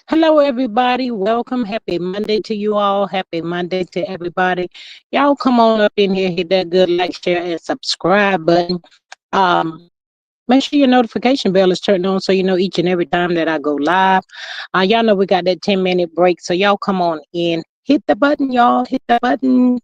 Hello, everybody. Welcome. Happy Monday to you all. Happy Monday to everybody. Y'all come on up in here, hit that good like, share, and subscribe button. Um, Make sure your notification bell is turned on so you know each and every time that I go live. Y'all know we got that 10-minute break, so y'all come on in. Hit the button, y'all. Hit the button.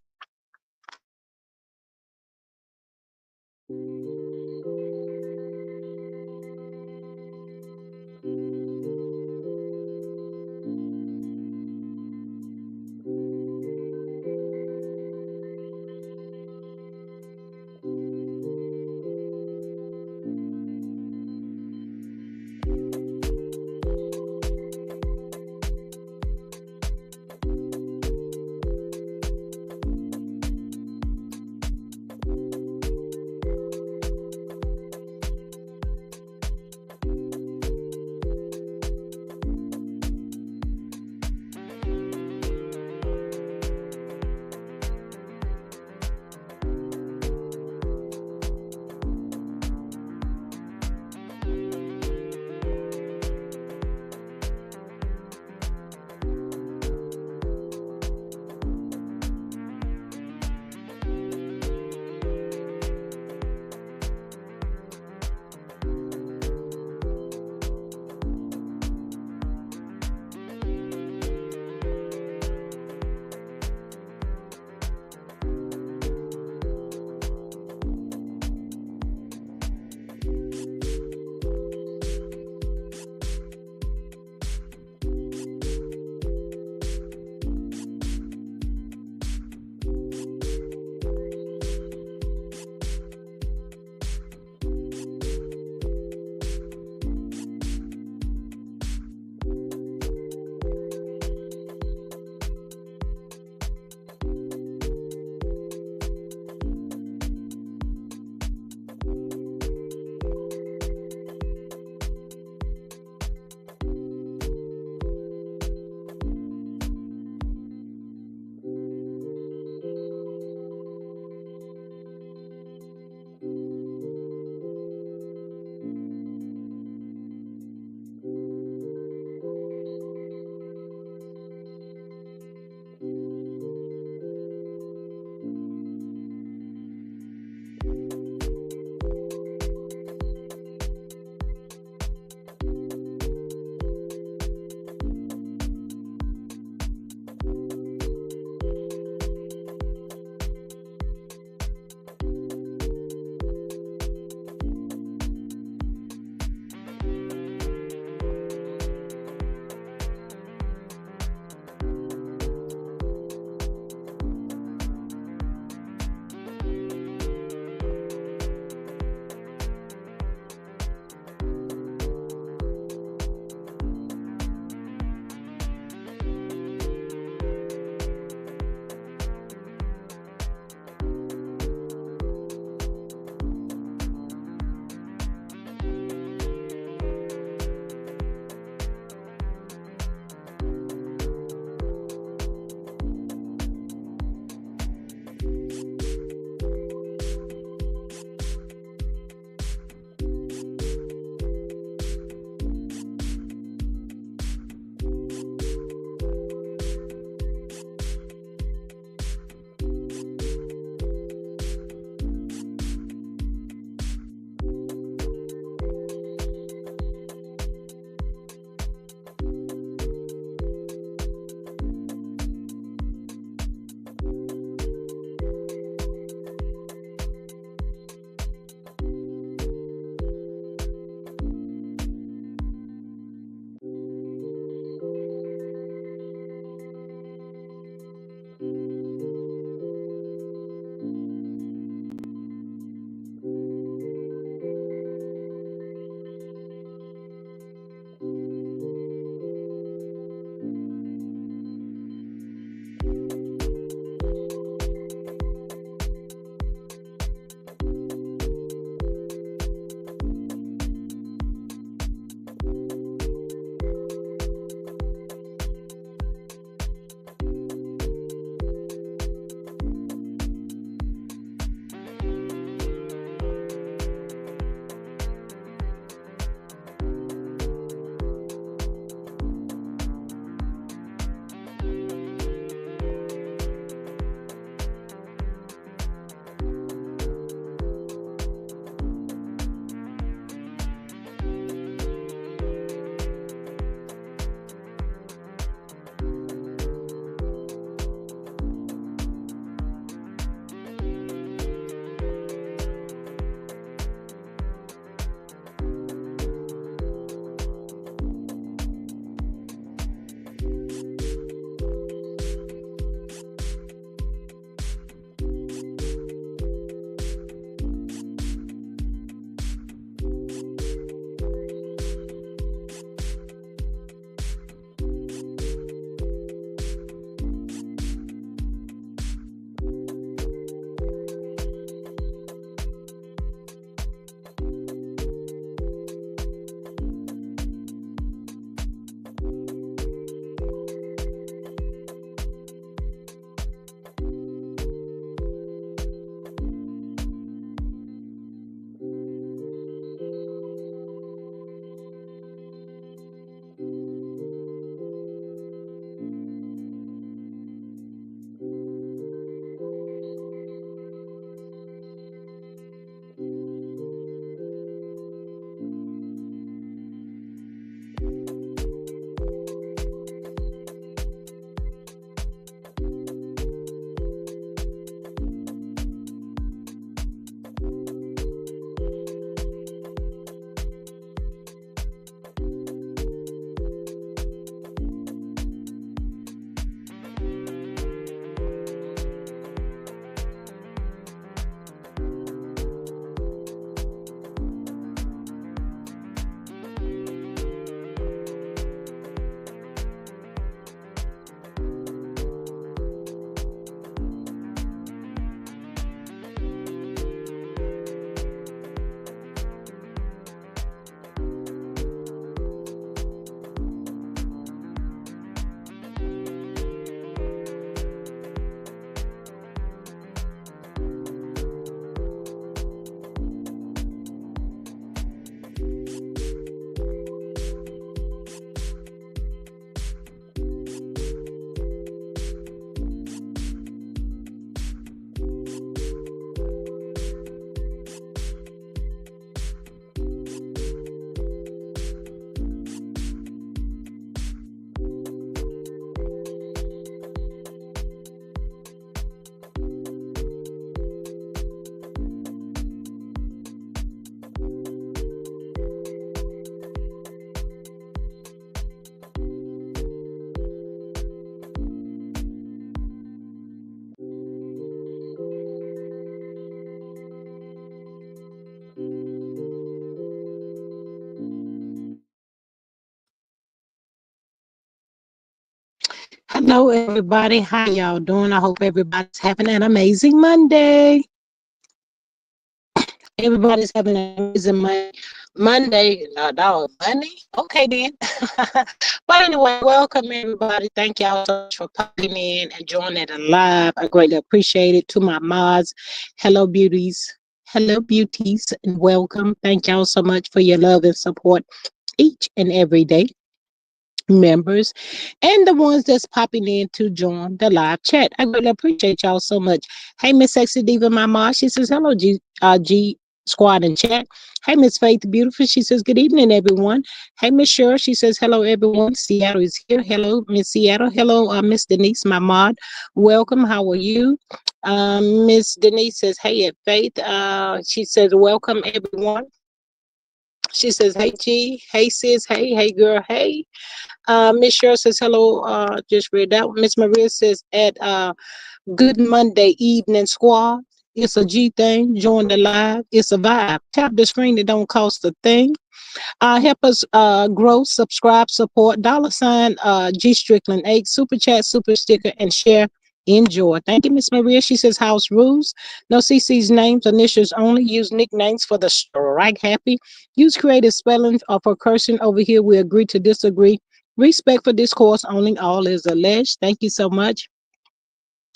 Hello, everybody. How y'all doing? I hope everybody's having an amazing Monday. Everybody's having an amazing Monday. Dog, Monday? Okay, then. But anyway, welcome, everybody. Thank y'all so much for popping in and joining the live. I greatly appreciate it. To my mods, hello, beauties. Hello, beauties, and welcome. Thank y'all so much for your love and support each and every day, members and the ones that's popping in to join the live chat. I really appreciate y'all so much. Hey, Miss Sexy Diva, my mom, she says hello, G Squad in chat. Hey, Miss Faith Beautiful, she says good evening, everyone. Hey, Miss Cheryl, she says hello, everyone. Seattle is here. Hello, Miss Seattle. Hello, Miss Denise, my mod. Welcome. How are you? Miss Denise says, hey, at Faith. She says, welcome, everyone. She says, hey, G. Hey, sis. Hey, hey, girl. Hey. Miss Cheryl says hello. Just read that one. Miss Maria says at good Monday evening squad. It's a G thing. Join the live. It's a vibe. Tap the screen. It don't cost a thing. Help us grow, subscribe, support. $ G Strickland 8. Super chat, super sticker, and share. Enjoy. Thank you, Miss Maria. She says house rules. No CC's names, initials only. Use nicknames for the strike happy. Use creative spelling for cursing over here. We agree to disagree. Respect for discourse only. All is alleged. Thank you so much.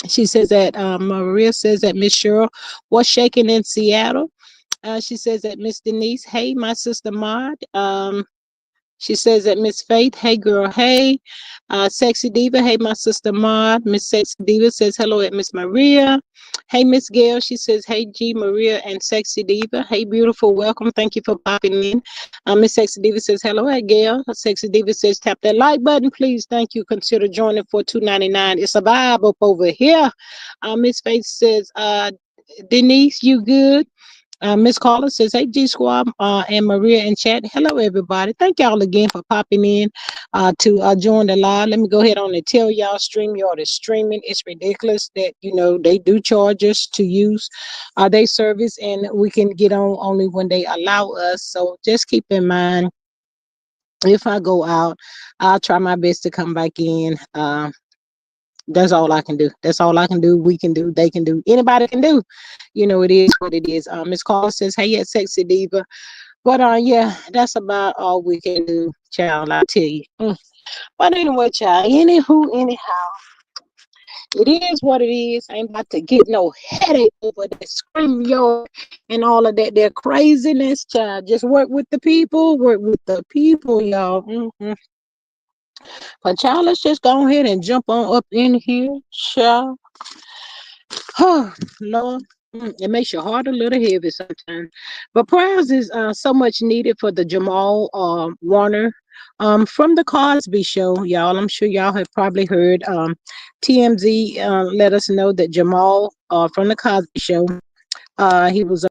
She says that Maria says that Miss Cheryl was shaking in Seattle. She says that Miss Denise, hey, my sister Maud. She says that Miss Faith, hey girl, hey. Sexy Diva, hey my sister Maud. Miss Sexy Diva says hello at Miss Maria. Hey Miss Gail, she says hey G Maria and Sexy Diva. Hey beautiful, welcome. Thank you for popping in. Miss Sexy Diva says hello at Gail. Sexy Diva says tap that like button, please. Thank you. Consider joining for $2.99. It's a vibe up over here. Miss Faith says Denise, you good? Miss Carla says, hey, G Squad and Maria in chat. Hello, everybody. Thank y'all again for popping in to join the live. Let me go ahead on and tell y'all, StreamYard is streaming. It's ridiculous that, they do charge us to use their service, and we can get on only when they allow us. So just keep in mind, if I go out, I'll try my best to come back in. That's all I can do. That's all I can do. We can do. They can do. Anybody can do. It is what it is. Miss Carla says, "Hey, yeah, sexy diva." But yeah, that's about all we can do, child. I tell you. But anyway, child. Anyhow, it is what it is. I ain't about to get no headache over that scream yard and all of that. Their craziness, child. Just work with the people. Work with the people, y'all. But child, let's just go ahead and jump on up in here, child. Oh, Lord, it makes your heart a little heavy sometimes. But prayers is so much needed for the Jamal Warner from the Cosby Show, y'all. I'm sure y'all have probably heard. TMZ let us know that Jamal from the Cosby Show, he was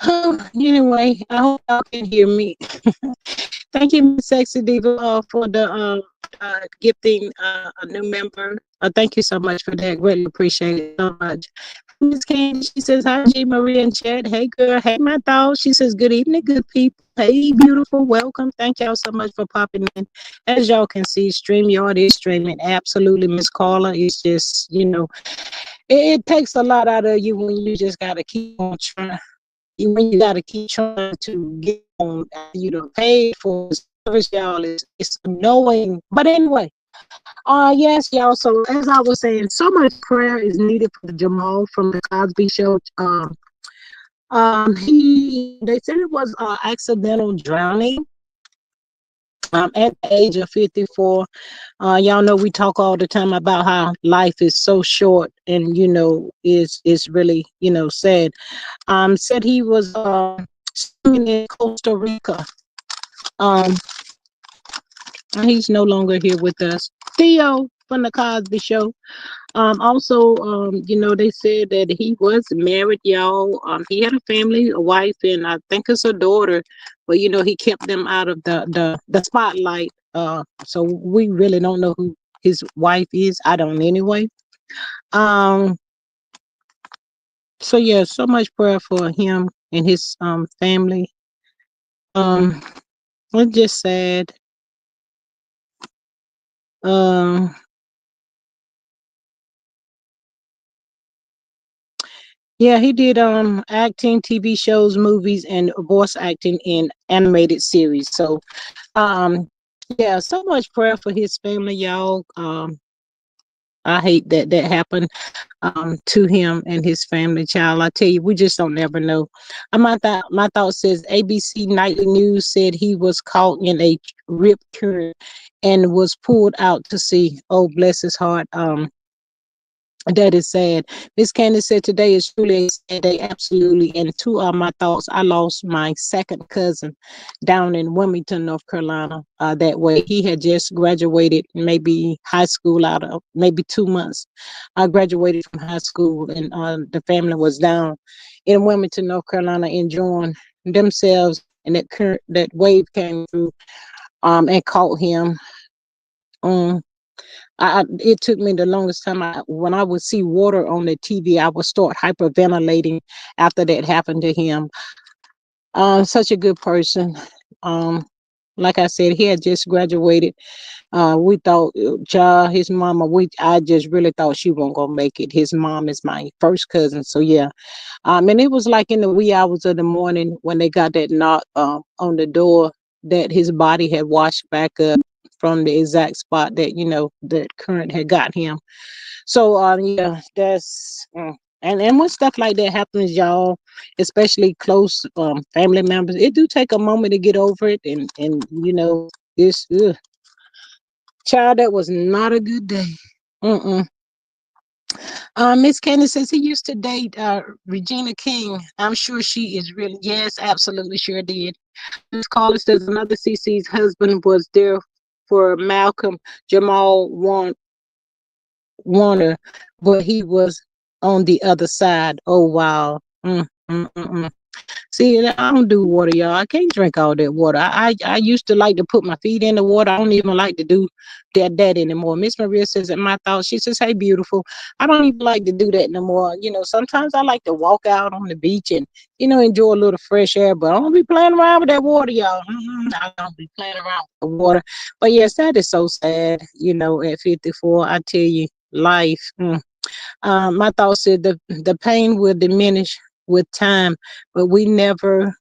Anyway, I hope y'all can hear me. Thank you, Miss Sexy Diva, for the gifting a new member. Thank you so much for that. Greatly appreciate it so much. Hey, Miss Candy, she says, hi, G Marie and Chad. Hey, girl. Hey, my dog. She says, good evening, good people. Hey, beautiful. Welcome. Thank y'all so much for popping in. As y'all can see, StreamYard is streaming. Absolutely, Miss Carla. It's just, it takes a lot out of you when you just got to keep on trying. When you got to keep trying to get on, you know, paid for the service, y'all. It's annoying. But anyway, yes, y'all. So as I was saying, so much prayer is needed for Jamal from the Cosby Show. They said it was accidental drowning. At the age of 54. Y'all know we talk all the time about how life is so short, and is really sad. Said he was swimming in Costa Rica. Um, he's no longer here with us. Theo from the Cosby Show. Also, they said that he was married, y'all. He had a family, a wife, and I think it's a daughter. But he kept them out of the spotlight. So we really don't know who his wife is. I don't anyway. Um, so yeah, so much prayer for him and his family. Um, it's just sad. Um, yeah, he did acting, TV shows, movies, and voice acting in animated series. So yeah, so much prayer for his family, y'all. I hate that happened to him and his family, child. I tell you, we just don't never know. My thought says ABC Nightly News said he was caught in a rip current and was pulled out to sea. Oh, bless his heart. That is sad. Miss Candace said today is truly a sad day, absolutely. And two of my thoughts, I lost my second cousin down in Wilmington, North Carolina. That way, he had just graduated, maybe high school out of maybe 2 months. I graduated from high school, and the family was down in Wilmington, North Carolina, enjoying themselves. And that wave came through, and caught him. Um, it took me the longest time. When I would see water on the TV, I would start hyperventilating after that happened to him. Such a good person. Um, like I said, he had just graduated. We thought, his mama. I just really thought she wasn't gonna make it. His mom is my first cousin, so yeah. And it was like in the wee hours of the morning when they got that knock on the door that his body had washed back up from the exact spot that that current had got him. So yeah, that's and when stuff like that happens, y'all, especially close family members, it do take a moment to get over it, and this child, that was not a good day. Mm-mm. Miss Candace says he used to date Regina King. I'm sure she is really, yes, absolutely sure did. Miss Carla says another CC's husband was there for Malcolm Jamal Warner, but he was on the other side. Oh wow. Mm. See, I don't do water, y'all. I can't drink all that water. I used to like to put my feet in the water. I don't even like to do that anymore. Miss Maria says, in my thoughts, she says, hey, beautiful. I don't even like to do that no more. Sometimes I like to walk out on the beach and, enjoy a little fresh air, but I don't be playing around with that water, y'all. I don't be playing around with the water. But yes, that is so sad, at 54. I tell you, life. My thought said the pain will diminish with time, but we never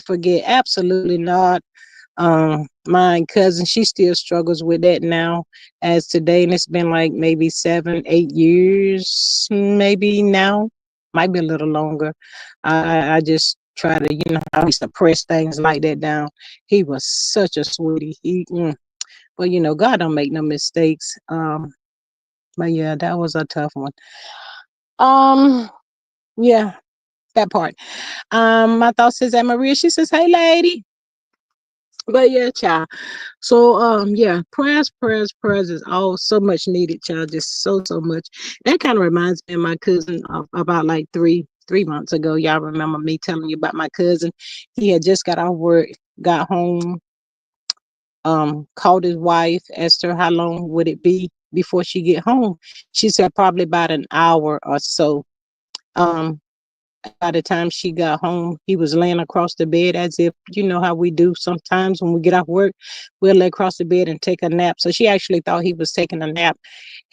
forget. Absolutely not. My cousin, she still struggles with that now as today, and it's been like maybe 7, 8 years, maybe now, might be a little longer. I just try to, I suppress things like that down. He was such a sweetie. But God don't make no mistakes. But yeah, that was a tough one. Um, yeah, that part. My thought says that Maria, she says, hey lady. But yeah, child. So yeah, prayers is all so much needed, child. Just so much. That kind of reminds me of my cousin of about like 3 months ago. Y'all remember me telling you about my cousin? He had just got off work, got home, called his wife, asked her how long would it be before she get home. She said probably about an hour or so. Um, by the time she got home, he was laying across the bed as if, you know how we do sometimes when we get off work, we'll lay across the bed and take a nap. So she actually thought he was taking a nap,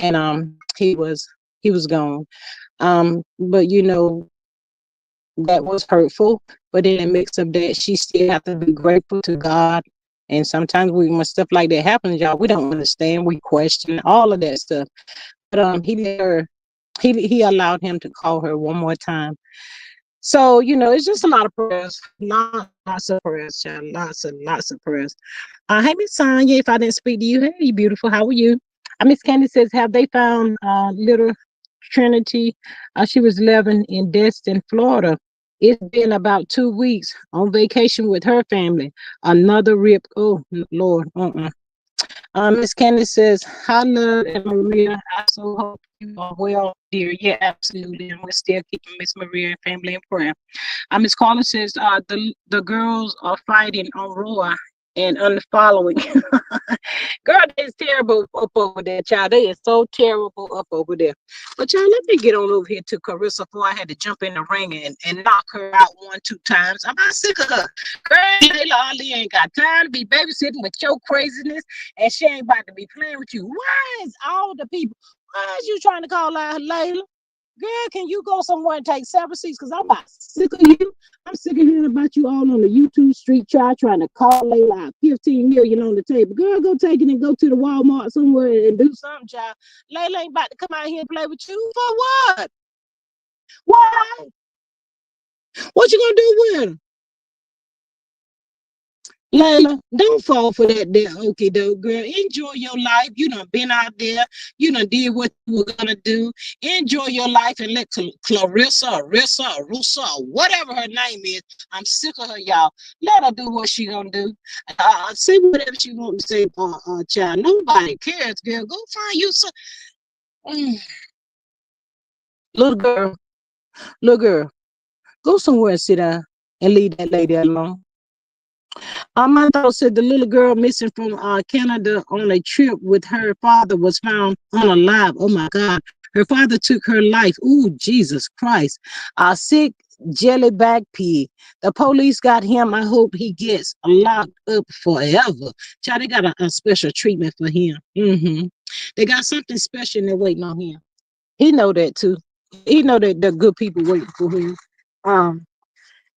and he was gone. But that was hurtful. But in the mix of that, she still have to be grateful to God. And sometimes when stuff like that happens, y'all, we don't understand. We question all of that stuff. But he let her. He allowed him to call her one more time. So, it's just a lot of prayers, lots of prayers, child, lots of prayers. Hey, Miss Sonya, if I didn't speak to you, hey, you beautiful, how are you? Miss Candy says, have they found little Trinity? She was 11 in Destin, Florida. It's been about 2 weeks on vacation with her family. Another rip. Oh, Lord. Miss Candy says, hi, love and Maria. I so hope you are well, dear. Yeah, absolutely. And we're still keeping Miss Maria and family in prayer. Miss Carla says, the girls are fighting on Roa and unfollowing. Girl, that is terrible up over there, child. They is so terrible up over there. But child, let me get on over here to Claressa before I had to jump in the ring and knock her out 1, 2 times. I'm not sick of her. Girl, Layla Ali ain't got time to be babysitting with your craziness, and she ain't about to be playing with you. Why is all the people? Why is you trying to call out Layla? Girl, can you go somewhere and take several seats? Because I'm about sick of you. I'm sick of hearing about you all on the YouTube street trying to call Layla out 15 million on the table. Girl, go take it and go to the Walmart somewhere and do something, child. Layla ain't about to come out here and play with you for what? Why? What you gonna do with her? Layla, don't fall for that there okie doke, girl. Enjoy your life. You done been out there. You done did what you were gonna do. Enjoy your life and let Claressa or Rissa or Russa or whatever her name is. I'm sick of her, y'all. Let her do what she gonna do. Say whatever she want to say, child. Nobody cares, girl. Go find you some little girl, little girl. Go somewhere and sit down and leave that lady alone. My thought said the little girl missing from Canada on a trip with her father was found unalive. Oh my God. Her father took her life. Ooh, Jesus Christ. A sick jellyback pig. The police got him. I hope he gets locked up forever. Child, they got a special treatment for him. They got something special and they're waiting on him. He know that too. He know that the good people waiting for him. Um,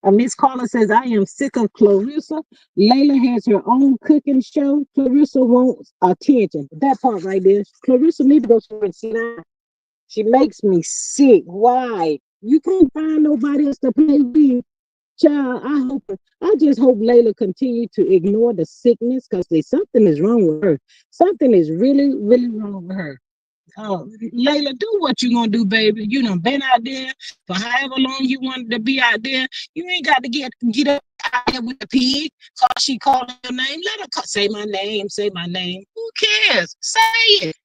Miss Carla says, I am sick of Claressa. Layla has her own cooking show. Claressa wants attention. That part right there. Claressa need to go somewhere and sit down. She makes me sick. Why? You can't find nobody else to play with. Child, I just hope Layla continue to ignore the sickness because there's something is wrong with her. Something is really, really wrong with her. Layla, do what you gonna do, baby. You done been out there for however long you wanted to be out there. You ain't got to get up out there with the pig. Cause she called your name. Let her say my name. Say my name. Who cares? Say it.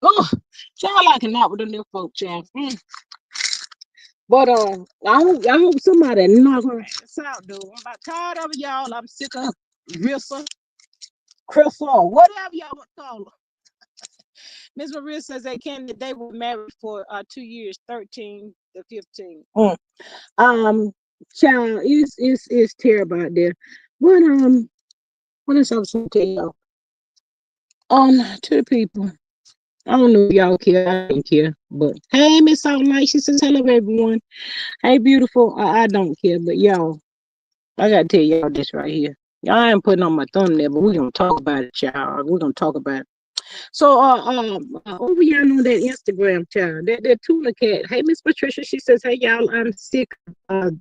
Oh, child, I cannot with them little folk, child. But I hope somebody knock her ass out, dude. I'm about tired of y'all. I'm sick of Rissa, Crystal, whatever y'all want to call her. Miss Maria says they were married for 2 years, 13 to 15. Um, child, it's terrible out there. But what else I was going to tell y'all? To the people. I don't know if y'all care. I don't care. But hey, Miss Light, she says hello everyone. Hey, beautiful. I don't care, but y'all, I gotta tell y'all this right here. Y'all ain't putting on my thumbnail, but we're gonna talk about it, y'all. We're gonna talk about it. So, over here on that Instagram, child, that tuna cat. Hey, Miss Patricia, she says, "Hey, y'all, I'm sick of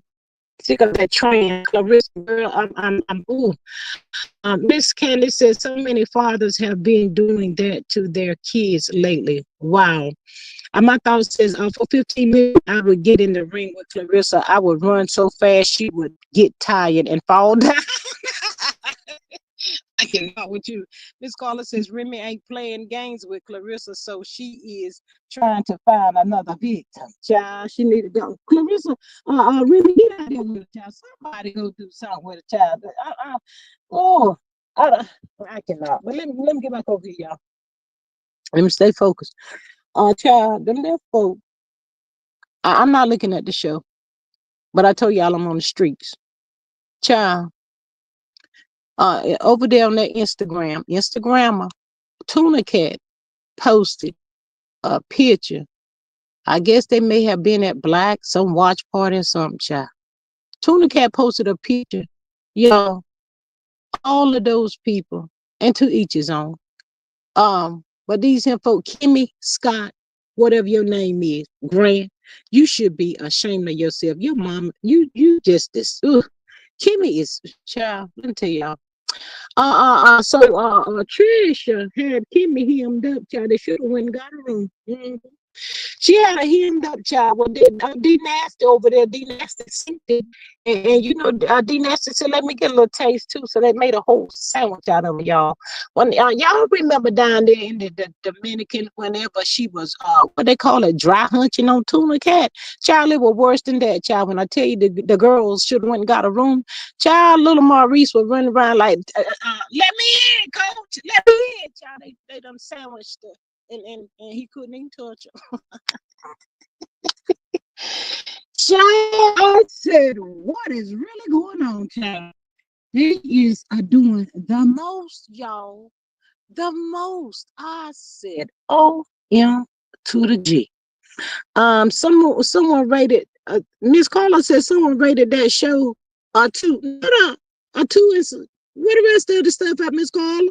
that train, Claressa, girl. Ooh." Miss Candy says, "So many fathers have been doing that to their kids lately. Wow." My thought says, for 15 minutes, I would get in the ring with Claressa. I would run so fast she would get tired and fall down. I cannot with you. Miss Carla says Remy ain't playing games with Clarissa, so she is trying to find another victim. Child, she need to go. Clarissa, Remy, get out there with a child. Somebody go do something with a child. Oh, I, I cannot. But let me get back over here, y'all. Let me stay focused. Child, them little folk. I'm not looking at the show, but I told y'all I'm on the streets. Child, over there on that Instagrammer, Tuna Cat posted a picture. I guess they may have been at some watch party or something, child. Tuna Cat posted a picture. Y'all, all of those people, and to each his own. But these him folk, Kimmy, Scott, whatever your name is, Grant, you should be ashamed of yourself. Your mom, you just this. Ugh. Kimmy is child. Let me tell y'all. Trisha had Kimmy hemmed up, child. They should have went and got a room. She had a hemmed up child. Well, D Nasty over there, D Nasty synced it. And you know, D Nasty said, let me get a little taste too. So they made a whole sandwich out of it, y'all. When y'all remember down there in the Dominican, whenever she was, what they call it, dry hunching on Tuna Cat. Child, it was worse than that, child. When I tell you the girls should have went and got a room, child, little Maurice was running around like, let me in, coach, let me in. Child, they done sandwiched her. And he couldn't even touch her. Child, I said, what is really going on, child? They is doing the most, y'all. The most. I said, OM to the G. Someone rated. Miss Carla said someone rated that show two. No, a two is where the rest of the stuff at, Miss Carla?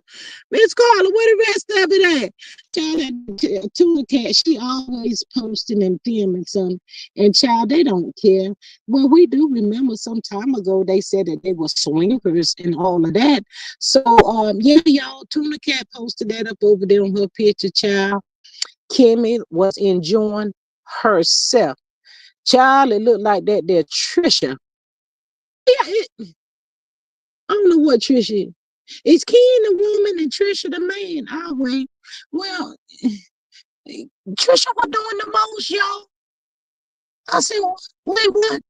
Miss Carla, where the rest of it at? Child, Tuna Cat, she always posting and filming something, and child, they don't care. Well, we do remember some time ago they said that they were swingers and all of that. So, yeah, y'all, Tuna Cat posted that up over there on her picture, child. Kimmy was enjoying herself. Child, it looked like that there Trisha. Yeah, I don't know what Trisha is. Is Ken the woman and Trisha the man? I'll wait. Well, Trisha was doing the most, y'all. I said, wait, what?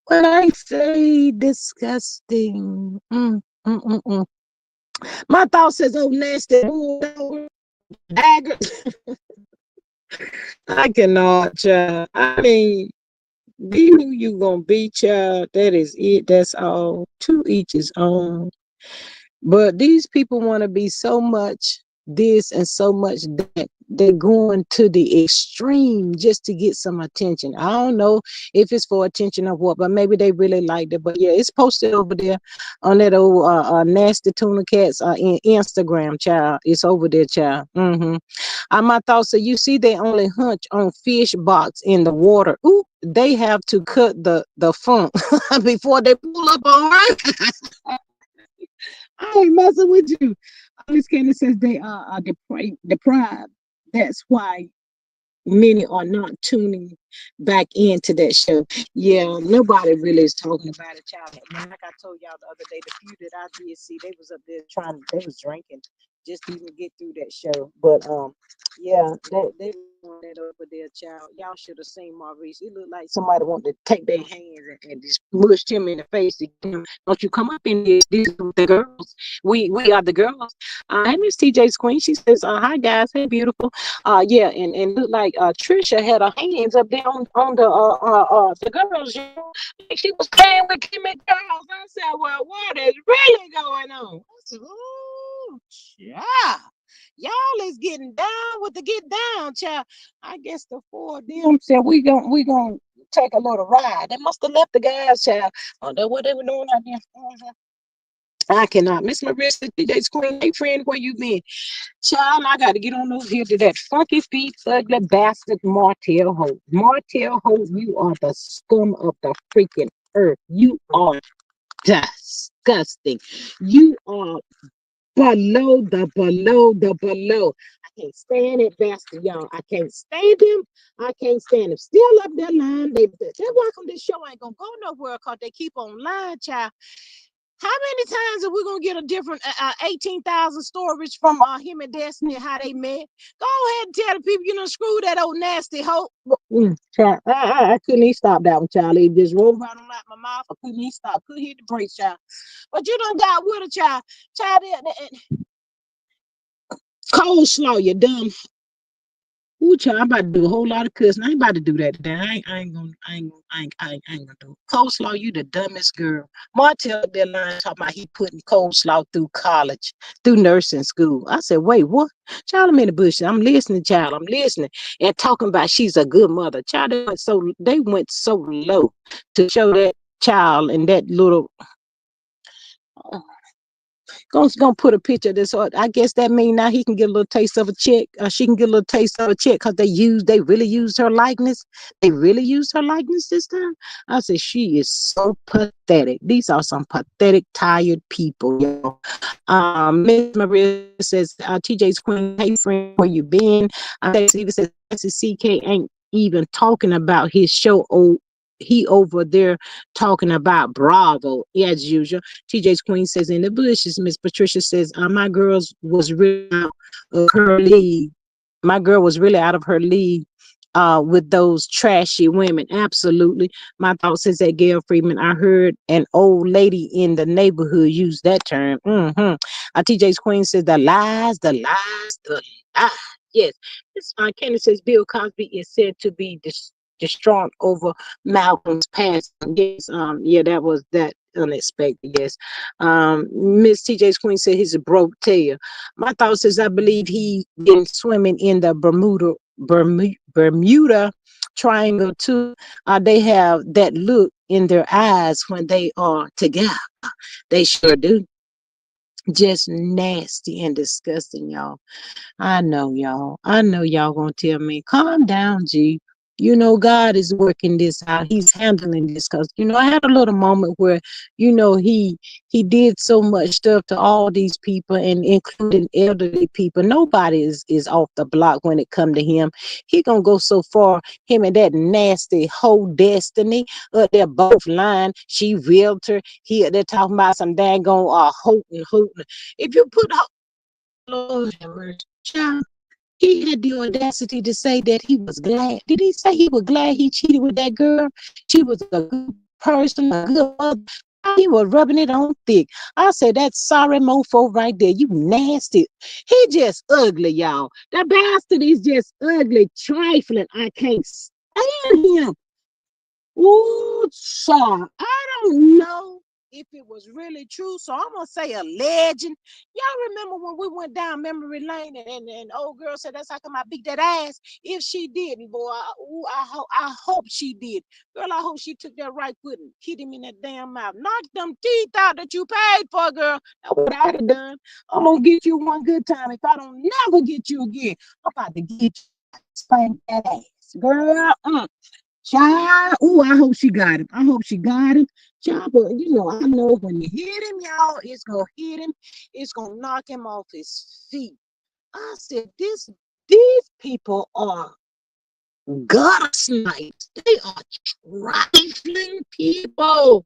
When I say disgusting, my thought says, oh, nasty bulldog, dagger. I cannot, child. I mean, be who you gonna be, child. That is it. That's all. To each his own. But these people want to be so much this and so much that they're going to the extreme just to get some attention. I don't know if it's for attention or what, but maybe they really liked it. But yeah, it's posted over there on that old nasty Tuna Cats Instagram, child. It's over there, child. My thoughts are, you see, they only hunch on fish box in the water. Ooh, they have to cut the funk before they pull up on her. I ain't messing with you. Miss Candace says they are deprived. That's why many are not tuning back into that show. Yeah, nobody really is talking about it, child. And like I told y'all the other day, the few that I did see, they was up there they was drinking just to even get through that show. But yeah, they doing that over there, child. Y'all should have seen Maurice. It looked like somebody wanted to take their hands and just mushed him in the face. Don't you come up in here? This is the girls. We are the girls. Hey, Miss TJ's Queen. She says, hi guys. Hey, beautiful. Yeah, and looked like Trisha had her hands up there on the girls, you know, like she was playing with Kimmy girls. I said, well, what is really going on? I said, oh, yeah. Y'all is getting down with the get down, child. I guess the four of them said we gonna take a little ride. They must have left the guys, child. Oh, that's what they were doing out there. I cannot. Miss Marissa, today's Queen. Hey, friend, where you been? Child, I got to get on over here to that funky feet, ugly bastard Martell Holt. Martell Holt, you are the scum of the freaking earth. You are disgusting. You are below the below. can't stand that bastard, y'all. I can't stand him. I can't stand him. Still up there lying. That's why come this show ain't gonna go nowhere because they keep on lying, child. How many times are we gonna get a different 18,000 stories from him and Destiny how they met? Go ahead and tell the people you know screw that old nasty hoe. Child, I couldn't even stop that one, child. It just rolled right on out my mouth. I couldn't even stop. Couldn't hit the brakes, child. But you done got with a child. Child, coleslaw, you dumb. Ooh, child, I'm about to do a whole lot of cussing. I ain't about to do that today. I ain't gonna do it. Coleslaw, you the dumbest girl. Martell up there line talking about he putting coleslaw through college, through nursing school. I said, wait, what? Child, I'm in the bush. I'm listening, child. I'm listening. And talking about she's a good mother. Child, they went so low to show that child and that little gonna put a picture of this. Or I guess that mean now he can get a little taste of a check. She can get a little taste of a check because they really used her likeness. They really used her likeness this time. I said she is so pathetic. These are some pathetic, tired people, y'all. Miss Maria says, TJ's Queen, hey friend, where you been? Steve says, CK ain't even talking about his show. Oh, he over there talking about Bravo as usual. TJ's Queen says in the bushes. Miss Patricia says, my girls was really out of her league. My girl was really out of her league with those trashy women. Absolutely. My thought says that Gail Friedman, I heard an old lady in the neighborhood use that term. TJ's Queen says the lies, the lies. Yes. Candy says Bill Cosby is said to be distraught over Malcolm's passing. Yes, yeah, that was that unexpected. Yes. Miss TJ's Queen said he's a broke tail. My thoughts is I believe he been swimming in the Bermuda Triangle too. They have that look in their eyes when they are together. They sure do. Just nasty and disgusting, y'all. I know y'all. I know y'all gonna tell me, calm down, G. You know, God is working this out. He's handling this because I had a little moment where, he did so much stuff to all these people and including elderly people. Nobody is off the block when it come to him. He gonna go so far. Him and that nasty whole Destiny. They're both lying. She realtor. They're talking about some dang on hooting. If you put Lord have mercy, child. He had the audacity to say that he was glad. Did he say he was glad he cheated with that girl? She was a good person, a good mother. He was rubbing it on thick. I said, that sorry mofo right there, you nasty. He just ugly, y'all. That bastard is just ugly, trifling. I can't stand him. Ooh, child. I don't know if it was really true, so I'm gonna say a legend. Y'all remember when we went down memory lane and old girl said that's how come I beat that ass? If she didn't, boy, I hope she did. Girl, I hope she took that right foot and hit him in that damn mouth. Knock them teeth out that you paid for, girl. That's what I'd have done. I'm gonna get you one good time. If I don't never get you again, I'm about to get you spank that ass. Girl, child, oh, I hope she got him. I hope she got him. Child, but I know when you hit him, y'all, it's gonna hit him. It's gonna knock him off his feet. I said, these people are gutter snipes. They are trifling people.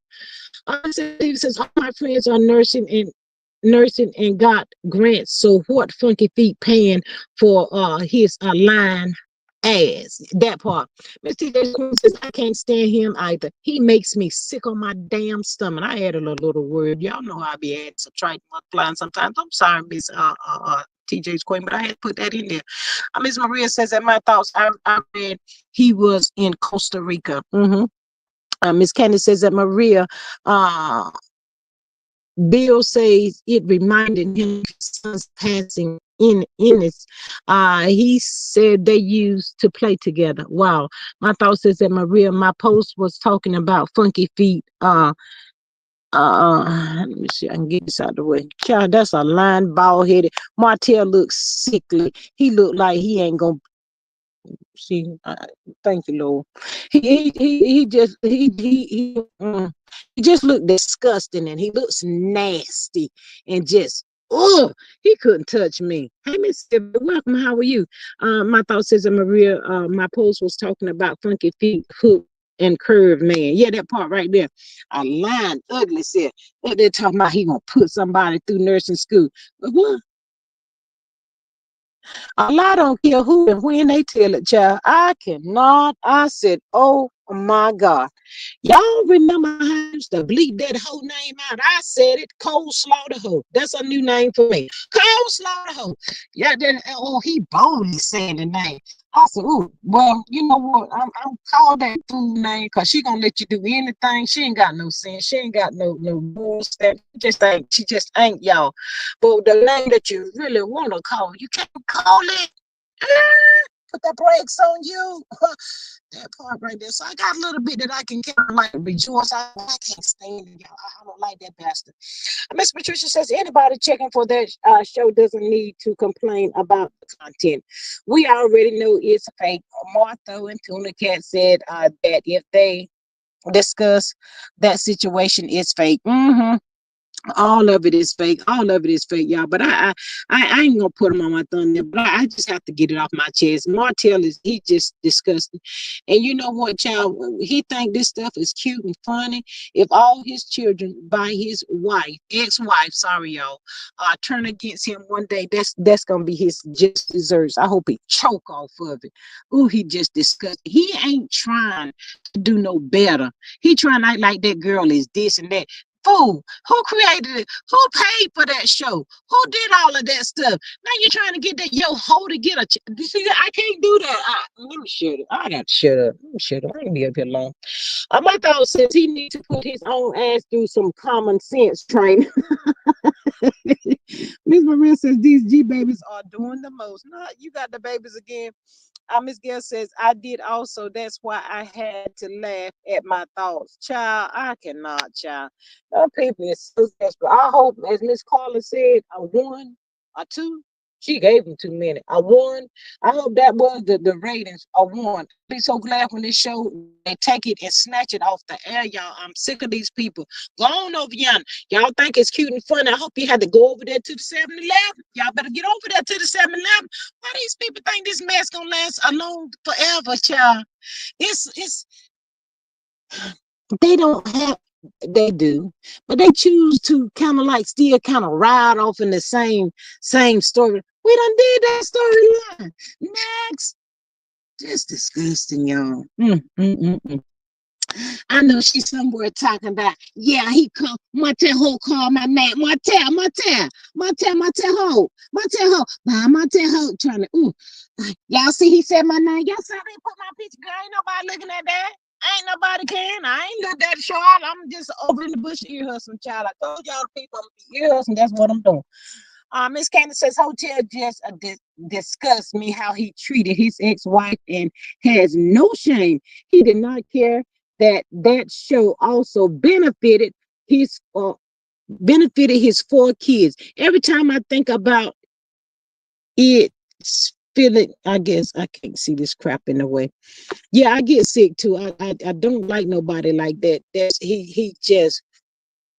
I said, he says, all my friends are nursing and got grants. So what funky feet paying for his line ass? That part. Mr. J. Queen says, I can't stand him either. He makes me sick on my damn stomach. I added a little word. Y'all know how I be adding some trite multiplying sometimes. I'm sorry, Miss TJ's Queen, but I had to put that in there. Miss Maria says that my thoughts, I read he was in Costa Rica. Miss Candy says that Maria uh Bill says it reminded him of his son's passing in it. He said they used to play together. Wow. My thought says that Maria, my post was talking about funky feet. Let me see. I can get this out of the way. Child, that's a line bald headed. Martell looks sickly. He looked like he ain't gonna see. Thank you, Lord. He just looked disgusting and he looks nasty and just Oh, he couldn't touch me. Hey, Miss Sylvia, welcome. How are you? My thought says Maria. My post was talking about funky feet, hook and curve man. Yeah, that part right there. A line ugly said they're talking about he gonna put somebody through nursing school. But what? A lie don't care who and when they tell it, child. I cannot. I said, oh my God. Y'all remember how I used to bleep that whole name out? I said it, Cold Slaughter Hoe. That's a new name for me. Cold Slaughter Hoe. Yeah, then oh, he boldly saying the name. I said, oh, well, you know what? I'm called that fool name because she gonna let you do anything. She ain't got no sense. She ain't got no rules. That she just ain't y'all. But the name that you really wanna call, you can't call it. Put the brakes on you. That part right there. So I got a little bit that I can kind of like rejoice. I can't stand it, y'all. I don't like that bastard. Miss Patricia says anybody checking for that show doesn't need to complain about the content. We already know it's fake. Martha and Tuna Cat said that if they discuss that situation, it's fake. All of it is fake. All of it is fake, y'all. But I ain't gonna put him on my thunder. But I just have to get it off my chest. Martell is he just disgusting. And you know what, child? He think this stuff is cute and funny. If all his children by his wife, ex-wife, sorry y'all, turn against him one day, that's gonna be his just desserts. I hope he choke off of it. Ooh, he just disgusting. He ain't trying to do no better. He trying to act like that girl is this and that. Fool, who created it? Who paid for that show? Who did all of that stuff? Now you're trying to get that yo ho to get a. See, I can't do that. Let me shut it. I got to shut up. Let me shut up. I can be up here long. My thought says he needs to put his own ass through some common sense training. Miss Maria says these G babies are doing the most. No, you got the babies again. Miss Gail says, I did also. That's why I had to laugh at my thoughts. Child, I cannot, child. Those people is so desperate. I hope, as Miss Carla said, a one, a two. She gave him too many. A one. I hope that was the ratings. A one. I'll be so glad when this show they take it and snatch it off the air, y'all. I'm sick of these people. Go on over yonder. Y'all think it's cute and fun. I hope you had to go over there to the 7-Eleven. Y'all better get over there to the 7-Eleven. Why these people think this mess gonna last alone forever, child? It's they don't have they do, but they choose to kind of like still kind of ride off in the same story. We done did that storyline. Next, just disgusting, y'all. I know she's somewhere talking about, yeah, he come, Martell Ho called my name, Martell Ho, trying to, y'all see he said my name, y'all saw they put my picture, girl, ain't nobody looking at that, ain't nobody can, I ain't look that short, I'm just over in the bush ear hustling, child, I told y'all the people I'm ear hustling, that's what I'm doing. Miss Candace says Hotel just discussed me how he treated his ex-wife and has no shame. He did not care that show also his uh, benefited his 4 kids. Every time I think about it, feeling, I guess I can't see this crap in the way. Yeah, I get sick too. I don't like nobody like that. That's he just.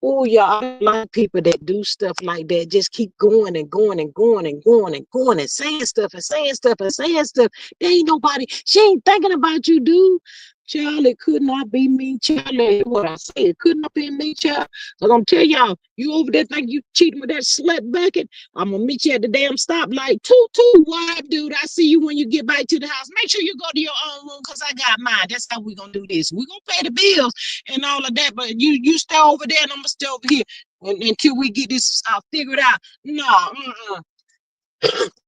Oh, yeah, I don't like people that do stuff like that. Just keep going and going and going and going and going and saying stuff and saying stuff and saying stuff. There ain't nobody. She ain't thinking about you, dude. Child, it could not be me, child. What I say, it could not be me, child. So I'm tell y'all, you over there think you cheating with that slut bucket? I'm gonna meet you at the damn stoplight. Toot, wide dude. I see you when you get back to the house. Make sure you go to your own room because I got mine. That's how we gonna do this. We gonna pay the bills and all of that. But you stay over there and I'm gonna stay over here until we get this figured out. No,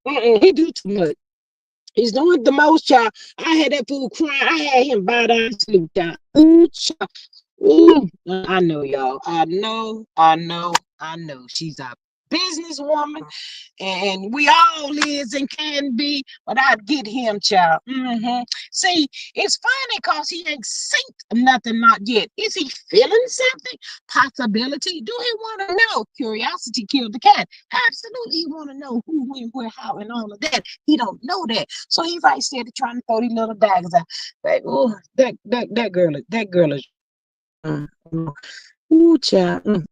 he do too much. He's doing the most, child. I had that fool crying. I had him bow down to sleep down. Ooh, child. Ooh, I know, y'all. I know. She's a businesswoman, and we all is and can be, but I'd get him, child. See, it's funny because he ain't seen nothing, not yet. Is he feeling something? Possibility? Do he want to know? Curiosity killed the cat. Absolutely, he want to know who, when, where, how, and all of that. He don't know that, so he's right there trying to throw these little daggers out. Like, oh, that girl is. Mm, mm. Ooh, child.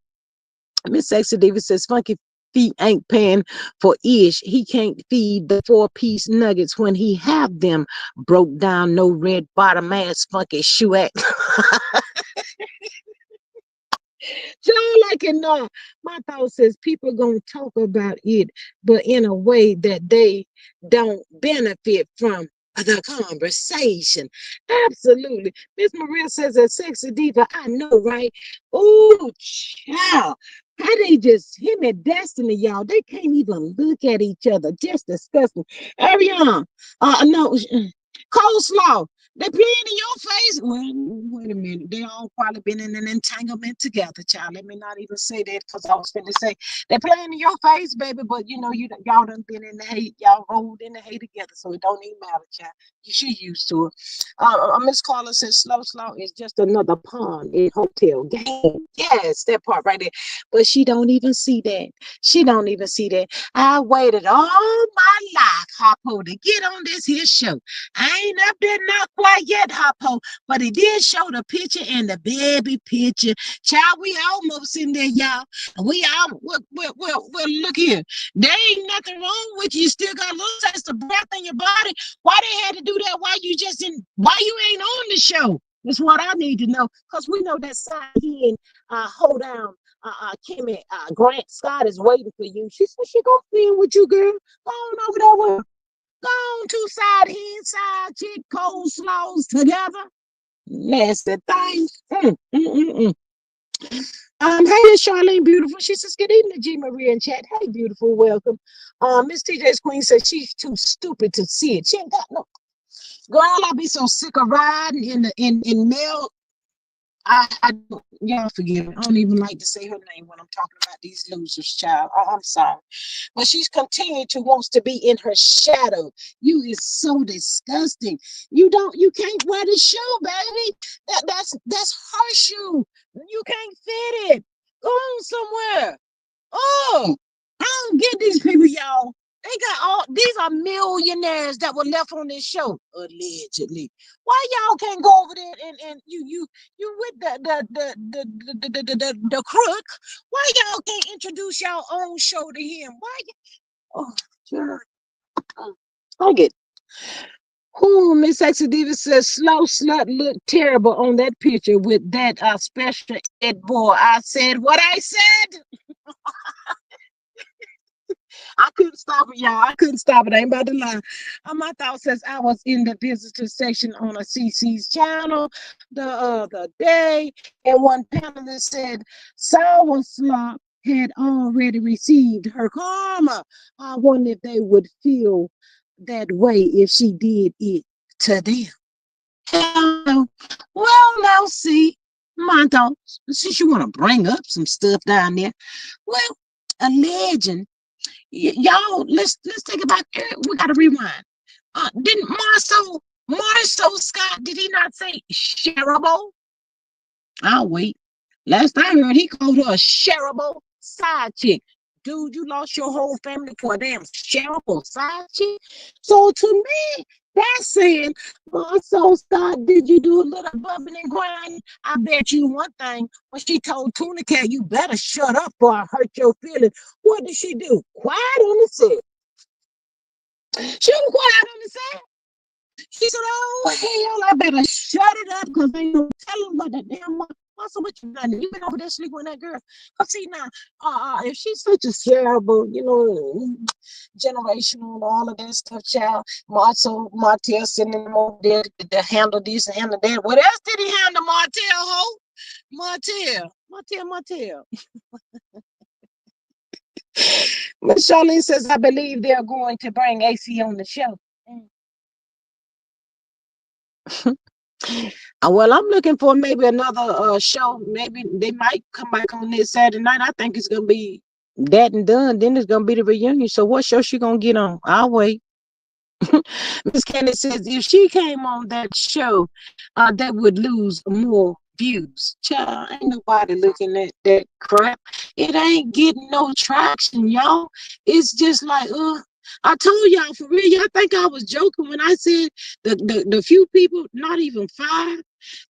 Miss Sexy Diva says, Funky feet ain't paying for ish. He can't feed the 4-piece nuggets when he have them. Broke down, no red bottom ass funky shoe act. So like it not. My thought says people gonna talk about it, but in a way that they don't benefit from the conversation. Absolutely. Miss Maria says a sexy diva. I know, right? Oh, child. How they just him and Destiny, y'all. They can't even look at each other. Just disgusting. Ariana, no, coleslaw. They playing in your face. Well, wait a minute. They all probably been in an entanglement together, child. Let me not even say that because I was finna say they playing in your face, baby. But you know, y'all done been in the hate. Y'all rolled in the hate together, so it don't even matter, child. You should used to it. Miss Carla says slow is just another pawn in hotel game. Yes, that part right there. But she don't even see that. She don't even see that. I waited all my life, Harpo, to get on this here show. I ain't up there not quite yet, Harpo, but it did show the picture and the baby picture. Child, we almost in there, y'all. We all, well, look here. There ain't nothing wrong with you. You still got a little taste of breath in your body. Why they had to do that? Why you ain't on the show? That's what I need to know. Because we know that side here and hold down. Kimmy Grant Scott is waiting for you. She said she gonna film with you, girl. Go on over there with her. Go on two side head, side chick, coleslaws together. Nasty things. Hey, Charlene, beautiful. She says, good evening, G. Maria in chat. Hey, beautiful, welcome. Miss TJ's Queen says she's too stupid to see it. She ain't got no girl. I be so sick of riding in mail. Y'all forgive me. I don't even like to say her name when I'm talking about these losers, child. I'm sorry. But she's continued to wants to be in her shadow. You is so disgusting. You can't wear the shoe, baby. That's her shoe. You can't fit it. Go on somewhere. Oh, I don't get these people, y'all. They got these are millionaires that were left on this show, allegedly. Why y'all can't go over there and you with the crook? Why y'all can't introduce y'all own show to him? Why oh sure. I get who Miss Sexy Diva says slow slut looked terrible on that picture with that special ed boy. I said what I said. I couldn't stop it, y'all. I couldn't stop it. I ain't about to lie. My thought says I was in the visitor section on a CC's channel the other day, and one panelist said Sour Slop had already received her karma. I wonder if they would feel that way if she did it to them. Hell no. Well, now see, my thoughts. Since you want to bring up some stuff down there, well, a legend y'all, let's take it back. We gotta rewind. Didn't Marcel Scott, did he not say shareable? I'll wait. Last I heard, he called her a shareable side chick. Dude, you lost your whole family for a damn shareable side chick. So to me, that's saying, Marcel Scott, did you do a little bumping and grinding? I bet you one thing. When she told Tuna Cat, you better shut up or I hurt your feelings. What did she do? Quiet on the set. She was quiet on the set. She said, oh, hell, I better shut it up because they don't tell them about that damn muscle. What you done? You been over there sleeping with that girl? Because see, now, if she's such a shareable, generational, all of that stuff, child, Martell sending them over there to handle this and handle that. What else did he handle, Martell, ho? Martell. Miss Charlene says, I believe they're going to bring AC on the show. Well, I'm looking for maybe another show. Maybe they might come back on this Saturday night. I think it's gonna be that and done. Then it's gonna be the reunion. So what show she gonna get on? I'll wait. Miss Candy says if she came on that show, that would lose more views. Child, ain't nobody looking at that crap. It ain't getting no traction, y'all. It's just like, I told y'all for real. Y'all think I was joking when I said the few people, not even 5.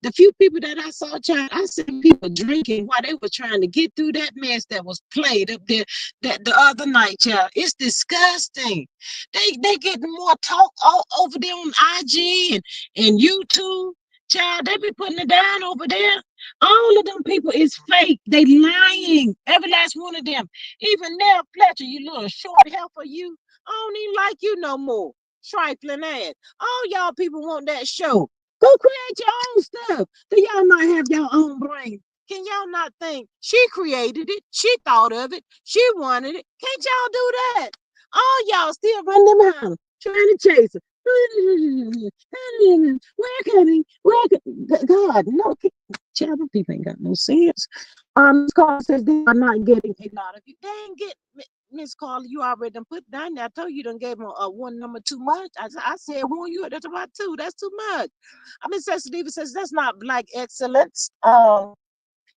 The few people that I saw, child, I seen people drinking while they were trying to get through that mess that was played up there that the other night, child. It's disgusting. They get more talk all over there on IG and YouTube. Child, they be putting it down over there. All of them people is fake. They lying. Every last one of them. Even Nell Fletcher, you little short heifer, you. I don't even like you no more. Trifling ass. All y'all people want that show. Go create your own stuff. Do y'all not have your own brain? Can y'all not think? She created it. She thought of it. She wanted it. Can't y'all do that? All y'all still run them house, trying to chase her. Where can he? Where can God? No, child, people ain't got no sense. Miss Carter says they are not getting a lot of you. They ain't get Miss Carla. You already done put down there. I told you, you done gave them a one number too much. I said one. You that's about two. That's too much. I mean, Sensitive says that's not black excellence.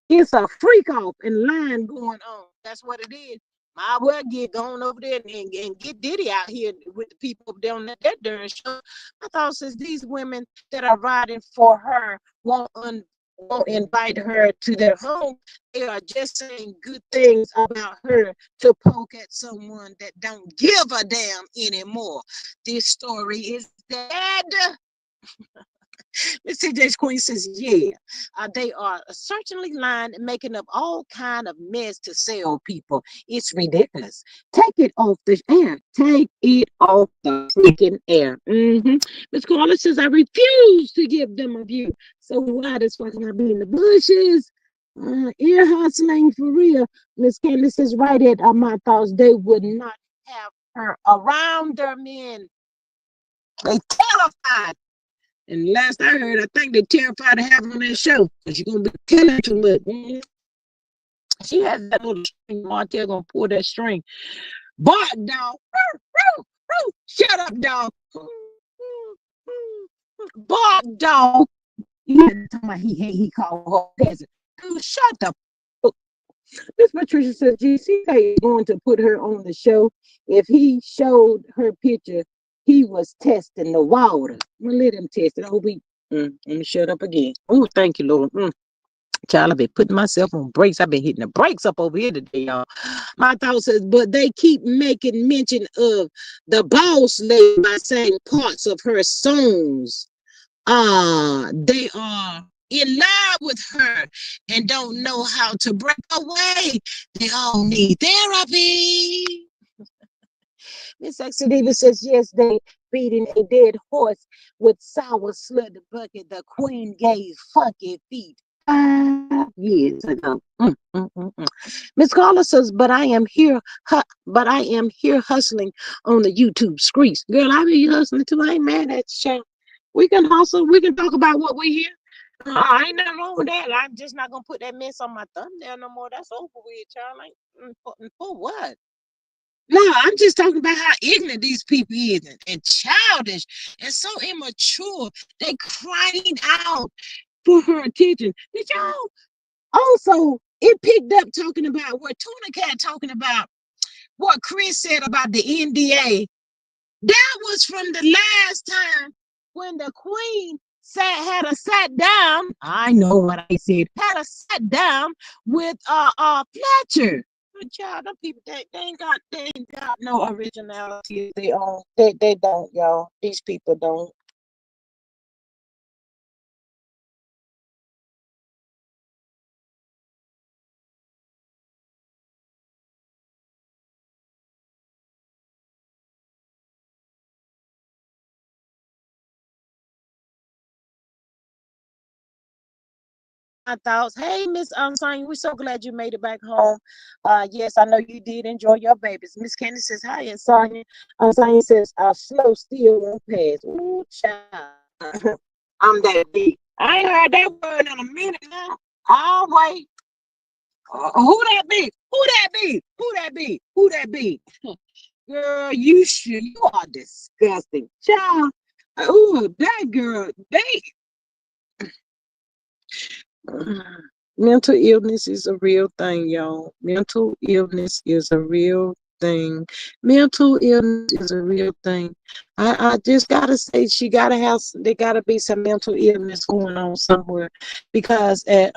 It's a freak off and line going on. That's what it is. Might well get going over there and get Diddy out here with the people up there on that darn show. I thought since these women that are riding for her won't invite her to their home, they are just saying good things about her to poke at someone that don't give a damn anymore. This story is dead. Miss TJ's Queen says, yeah, they are certainly lying and making up all kind of mess to sell people. It's ridiculous. Take it off the air. Take it off the freaking air. Miss Carla says, I refuse to give them a view. So why the fuck I be in the bushes? Ear hustling for real. Miss Candace says, right at my thoughts, they would not have her around their men. They terrified. And last I heard, I think they're terrified to have her on that show because you're going to be killing too much. She has that little string. Martell going to pull that string. Bark, dog. Shut up, dog. Bark, dog. He called her peasant. Dude, shut the fuck. Miss Patricia says GC is going to put her on the show. If he showed her picture, he was testing the water. I'm gonna let him test it. I hope he. Let me shut up again. Oh, thank you, Lord. Child, I've been putting myself on brakes. I've been hitting the brakes up over here today, y'all. My thought says, but they keep making mention of the boss lady by saying parts of her songs. They are in love with her and don't know how to break away. They all need therapy. Miss Exodiva says, yes, they beating a dead horse with sour slud bucket the queen gave funky feet 5 years ago. Miss Carla says, but I am here hustling on the YouTube streets. Girl, I be hustling too. I ain't mad at you. We can hustle. We can talk about what we hear. I ain't nothing wrong with that. I'm just not gonna put that mess on my thumbnail no more. That's over with, child. For what? No, I'm just talking about how ignorant these people is and childish and so immature. They crying out for her attention. Did y'all also it picked up talking about what Tuna Cat talking about what Chris said about the NDA. That was from the last time when the Queen had a sat down. I know what I said. Had a sat down with Fletcher. But y'all, them people they ain't got no originality of their own. They don't, y'all. These people don't. My thoughts. Hey, Miss Sonia, we're so glad you made it back home. Yes, I know you did enjoy your babies. Miss Candy says, hi, and Sonia. Sonia says, slow still won't pass. Ooh, child. I'm that deep. I ain't heard that word in a minute now. I'll wait. Who that be? Who that be? Who that be? Who that be? Girl, you are disgusting. Child. Ooh, that girl, they mental illness is a real thing, y'all. Mental illness is a real thing. Mental illness is a real thing. I just gotta say she gotta have there gotta be some mental illness going on somewhere because at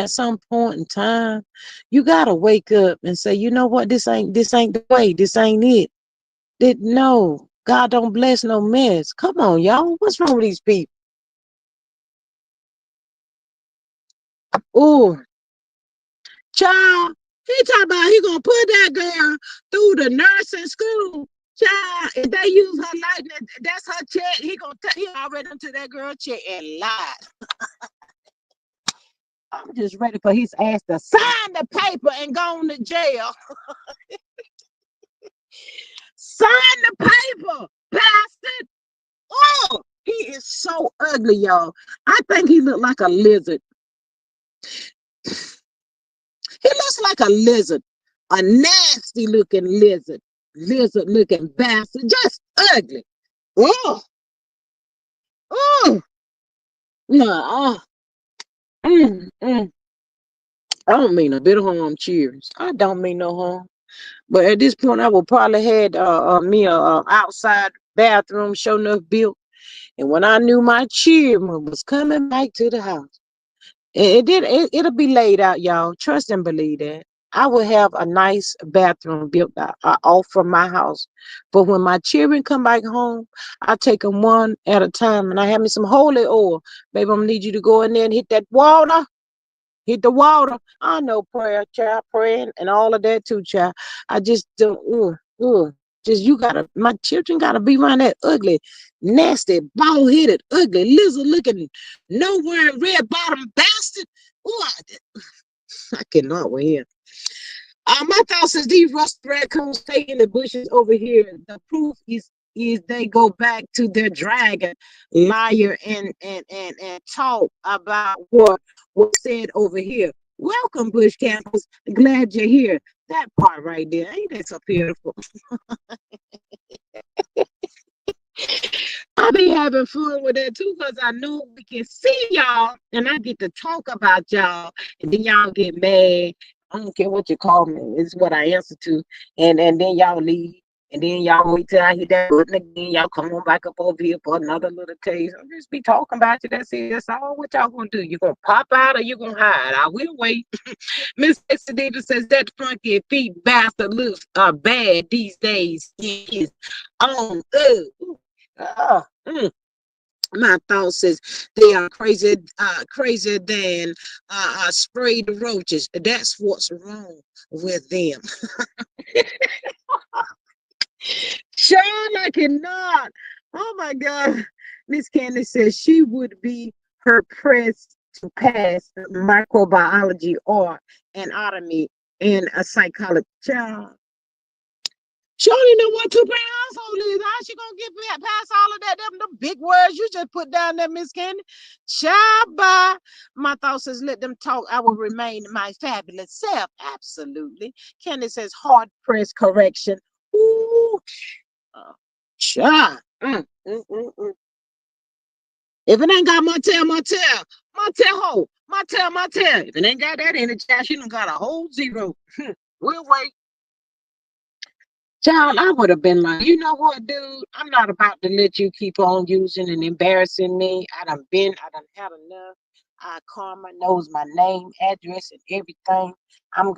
some point in time you gotta wake up and say, you know what, this ain't the way, this ain't it. No, God don't bless no mess. Come on, y'all. What's wrong with these people? Oh, child, he talking about he gonna put that girl through the nursing school. Child, if they use her likeness, that's her check. He already done to that girl check and lied. I'm just ready for his ass to sign the paper and go on to jail. Sign the paper, bastard. Oh, he is so ugly, y'all. I think he looked like a lizard. He looks like a lizard, a nasty looking lizard, lizard looking bastard, just ugly. Oh, oh, no, mm. I don't mean a bit of harm. Cheers. I don't mean no harm. But at this point, I would probably had me a outside bathroom, sure enough built. And when I knew my chairman was coming back to the house, it'll be laid out, y'all. Trust and believe that. I will have a nice bathroom built off from my house. But when my children come back home, I take them one at a time and I have me some holy oil. Baby, I'm gonna need you to go in there and hit that water. Hit the water. I know prayer, child, praying and all of that too, child. I just don't, just you gotta, my children gotta be around that ugly, nasty, bald headed, ugly, lizard looking, nowhere red bottom bastard. Ooh, I cannot with him. My thoughts is these rusty raccoons stay in the bushes over here. The proof is they go back to their dragon, liar, and talk about what was said over here. Welcome, bush campers. Glad you're here. That part right there, ain't that so beautiful? I be having fun with that too, because I know we can see y'all and I get to talk about y'all, and then y'all get mad. I don't care what you call me, it's what I answer to. And then y'all leave. And then y'all wait till I hit that button again. Y'all come on back up over here for another little taste. I'll just be talking about you. That's it. That's all. What y'all gonna do? You gonna pop out or you gonna hide? I will wait. Miss Exeter says that funky feet bastard looks bad these days. He is on. My thoughts says they are crazy, crazier than sprayed roaches. That's what's wrong with them. Sean, I cannot. Oh my God. Miss Candace says she would be her press to pass microbiology or anatomy in a psychology. Child. She only know what two-parent household is. How she gonna get past all of that? Them big words you just put down there, Miss Candy. Child, bye. My thoughts says, let them talk. I will remain my fabulous self. Absolutely. Candy says, hard press correction. Ooh, child. If it ain't got Martell, ho, Martell. If it ain't got that in the chat, she done got a whole zero. We'll wait. Child, I would have been like, you know what, dude? I'm not about to let you keep on using and embarrassing me. I done had enough. Karma knows my name, address, and everything. I'm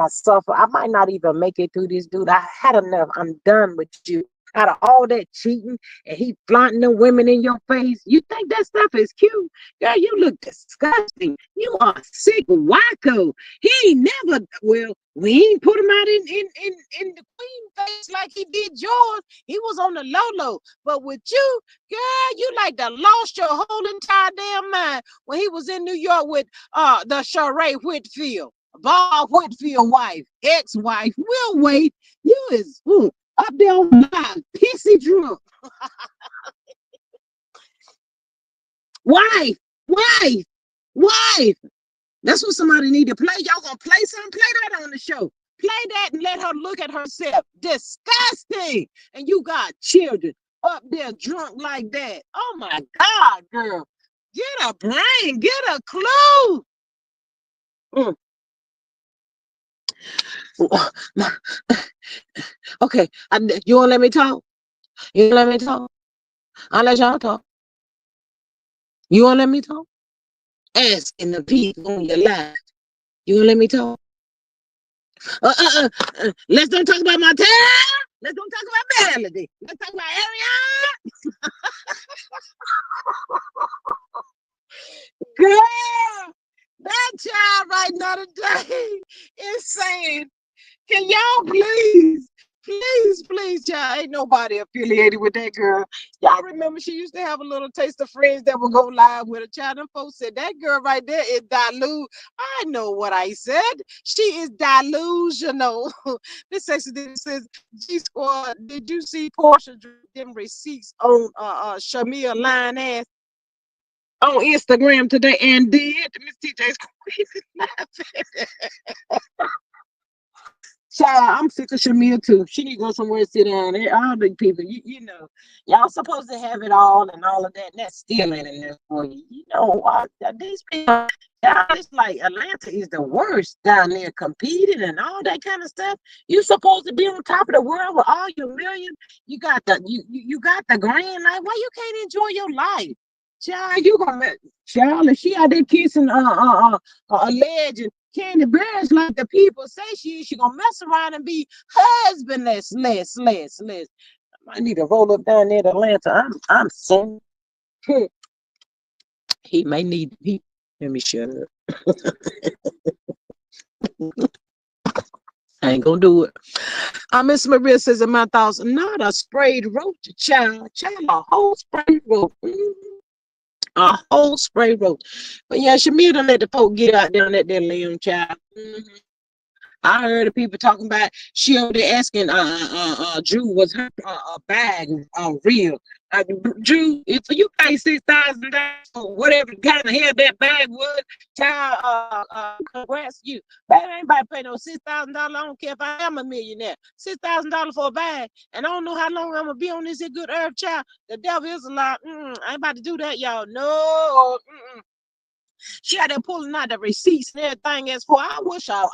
a suffer. I might not even make it through this, dude. I had enough. I'm done with you. Out of all that cheating and he flaunting the women in your face, you think that stuff is cute? Girl, you look disgusting. You are sick wacko. He ain't never, well, we ain't put him out in the queen face like he did yours. He was on the low. But with you, girl, you like to lost your whole entire damn mind when he was in New York with the Sheree Whitfield, Bob Whitfield wife, ex-wife. We'll wait. You is up there on live, pissy drunk. Wife. That's what somebody need to play. Y'all gonna play something? Play that on the show. Play that and let her look at herself. Disgusting. And you got children up there drunk like that. Oh my God, girl. Get a brain. Get a clue. Mm. Okay, you want to let me talk? You want to let me talk? I'll let y'all talk. You want to let me talk? Asking the people on your live. You want to let me talk? Let's don't talk about my town. Let's don't talk about Melody. Let's talk about area. Girl, that child right now today is saying, can y'all please, child, ain't nobody affiliated with that girl. Y'all remember she used to have a little taste of friends that would go live with a child. Them folks said that girl right there is dilute. I know what I said. She is delusional. This section says, G Squad, did you see Portia them receipts on Shamia line ass on Instagram today? And did Miss TJ's crazy. Child, I'm sick of Shamil too. She need to go somewhere and sit down. All the people, you know, y'all supposed to have it all and all of that. And that's still ain't enough for you. You know, these people, y'all, it's like Atlanta is the worst down there competing and all that kind of stuff. You supposed to be on top of the world with all your million. You got you got the grand life. Why you can't enjoy your life? Child, you gonna child, if she out there kissing a legend. Candy Bears, like the people say she gonna mess around and be husbandless, less. I need to roll up down there to Atlanta. I'm so he may need he. Let me shut up. I ain't gonna do it. Miss Maria says in my thoughts, not a sprayed roach, child, a whole sprayed roach. A whole spray roach. But yeah, Shamil done let the folk get out there and let that limb, child. I heard of people talking about she over there asking Drew was her bag real. Drew, if you pay $6,000 for whatever kind of hair that bag was, child, congrats you. Baby, ain't about to pay no $6,000. I don't care if I am a millionaire. $6,000 for a bag, and I don't know how long I'm gonna be on this here good earth, child. The devil is a lie. I ain't about to do that, y'all. No. She had there pulling out the receipts and everything as for I wish I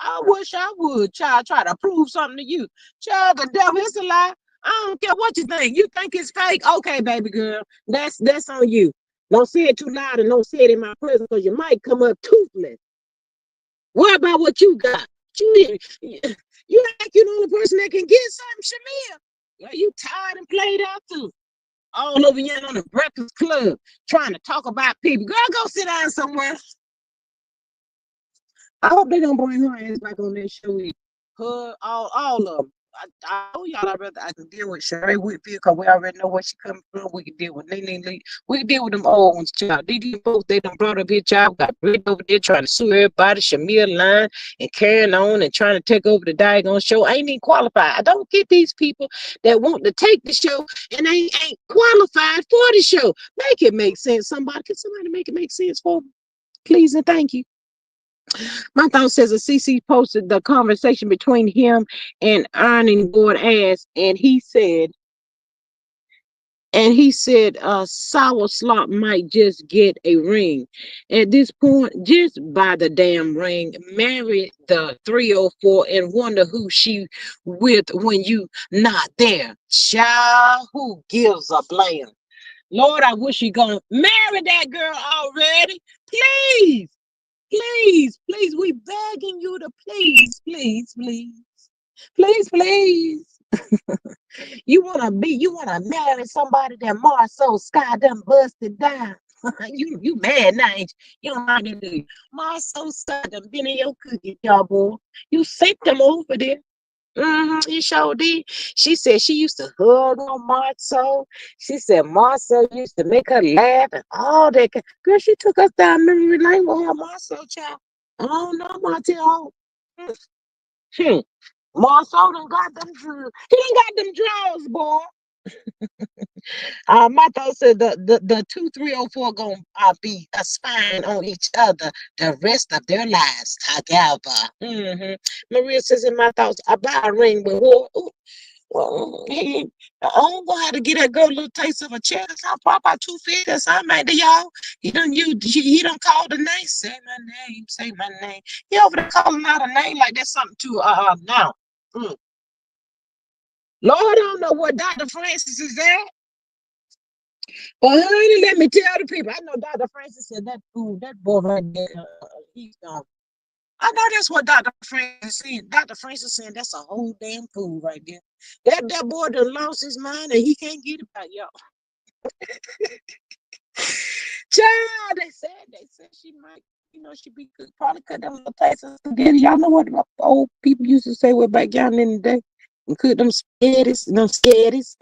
would, child, try to prove something to you. Child, the devil is a lie. I don't care what you think. You think it's fake? Okay, baby girl. That's on you. Don't say it too loud and don't say it in my presence because you might come up toothless. What about what you got? You act you the only person that can get something, Shamir. Yeah, you tired and played out too. All over here on the Breakfast Club trying to talk about people. Girl, go sit down somewhere. I hope they don't bring her ass back on that show. Her, all of them. I told y'all I can deal with Sheree Whitfield because we already know where she coming from. We can deal with Nene Lee. We can deal with them old ones, child. These folks, they done brought up here, child. Got Britt over there trying to sue everybody, Shamir line and carrying on and trying to take over the daggone show. I ain't even qualified. I don't get these people that want to take the show and ain't qualified for the show. Make it make sense. Can somebody make it make sense for me? Please and thank you. My thought says a CC posted the conversation between him and ironing board ass, and he said, sour slop might just get a ring. At this point, just buy the damn ring, marry the 304, and wonder who she with when you not there. Child, who gives a blame? Lord, I wish you gonna marry that girl already. Please. Please, we begging you to please. You wanna marry somebody that Marceau Sky done busted down. you mad now, ain't you? You don't like it, do you? Marceau Sky done been in your cookie, y'all boy. You sent them over there. You sure did. She said she used to hug on Marceau. She said Marceau used to make her laugh and all that. Girl, she took us down memory lane with her Marceau child. I don't know, Marceau. Hmm. Marceau done got them drawers. He done got them drawers, boy. My thought said the 2304 gonna be a spying on each other the rest of their lives together. Maria says in my thoughts, I buy a ring with who? Well, I don't know how to get that girl a little taste of a check. I probably about 250 or something like that, y'all. He don't call the name. Say my name. Say my name. He over there calling out a name like that's something to now. Mm. Lord, I don't know what Dr. Francis is at. But honey, let me tell the people. I know Dr. Francis said that food, that boy right there, he's gone. I know that's what Dr. Francis said. Dr. Francis saying that's a whole damn fool right there. That boy done lost his mind and he can't get it back, y'all. Child, they said she might, she be good. Probably cut them little pieces of spaghetti. Y'all know what the old people used to say way back down in the day? And cook them spaghettis, them scatties.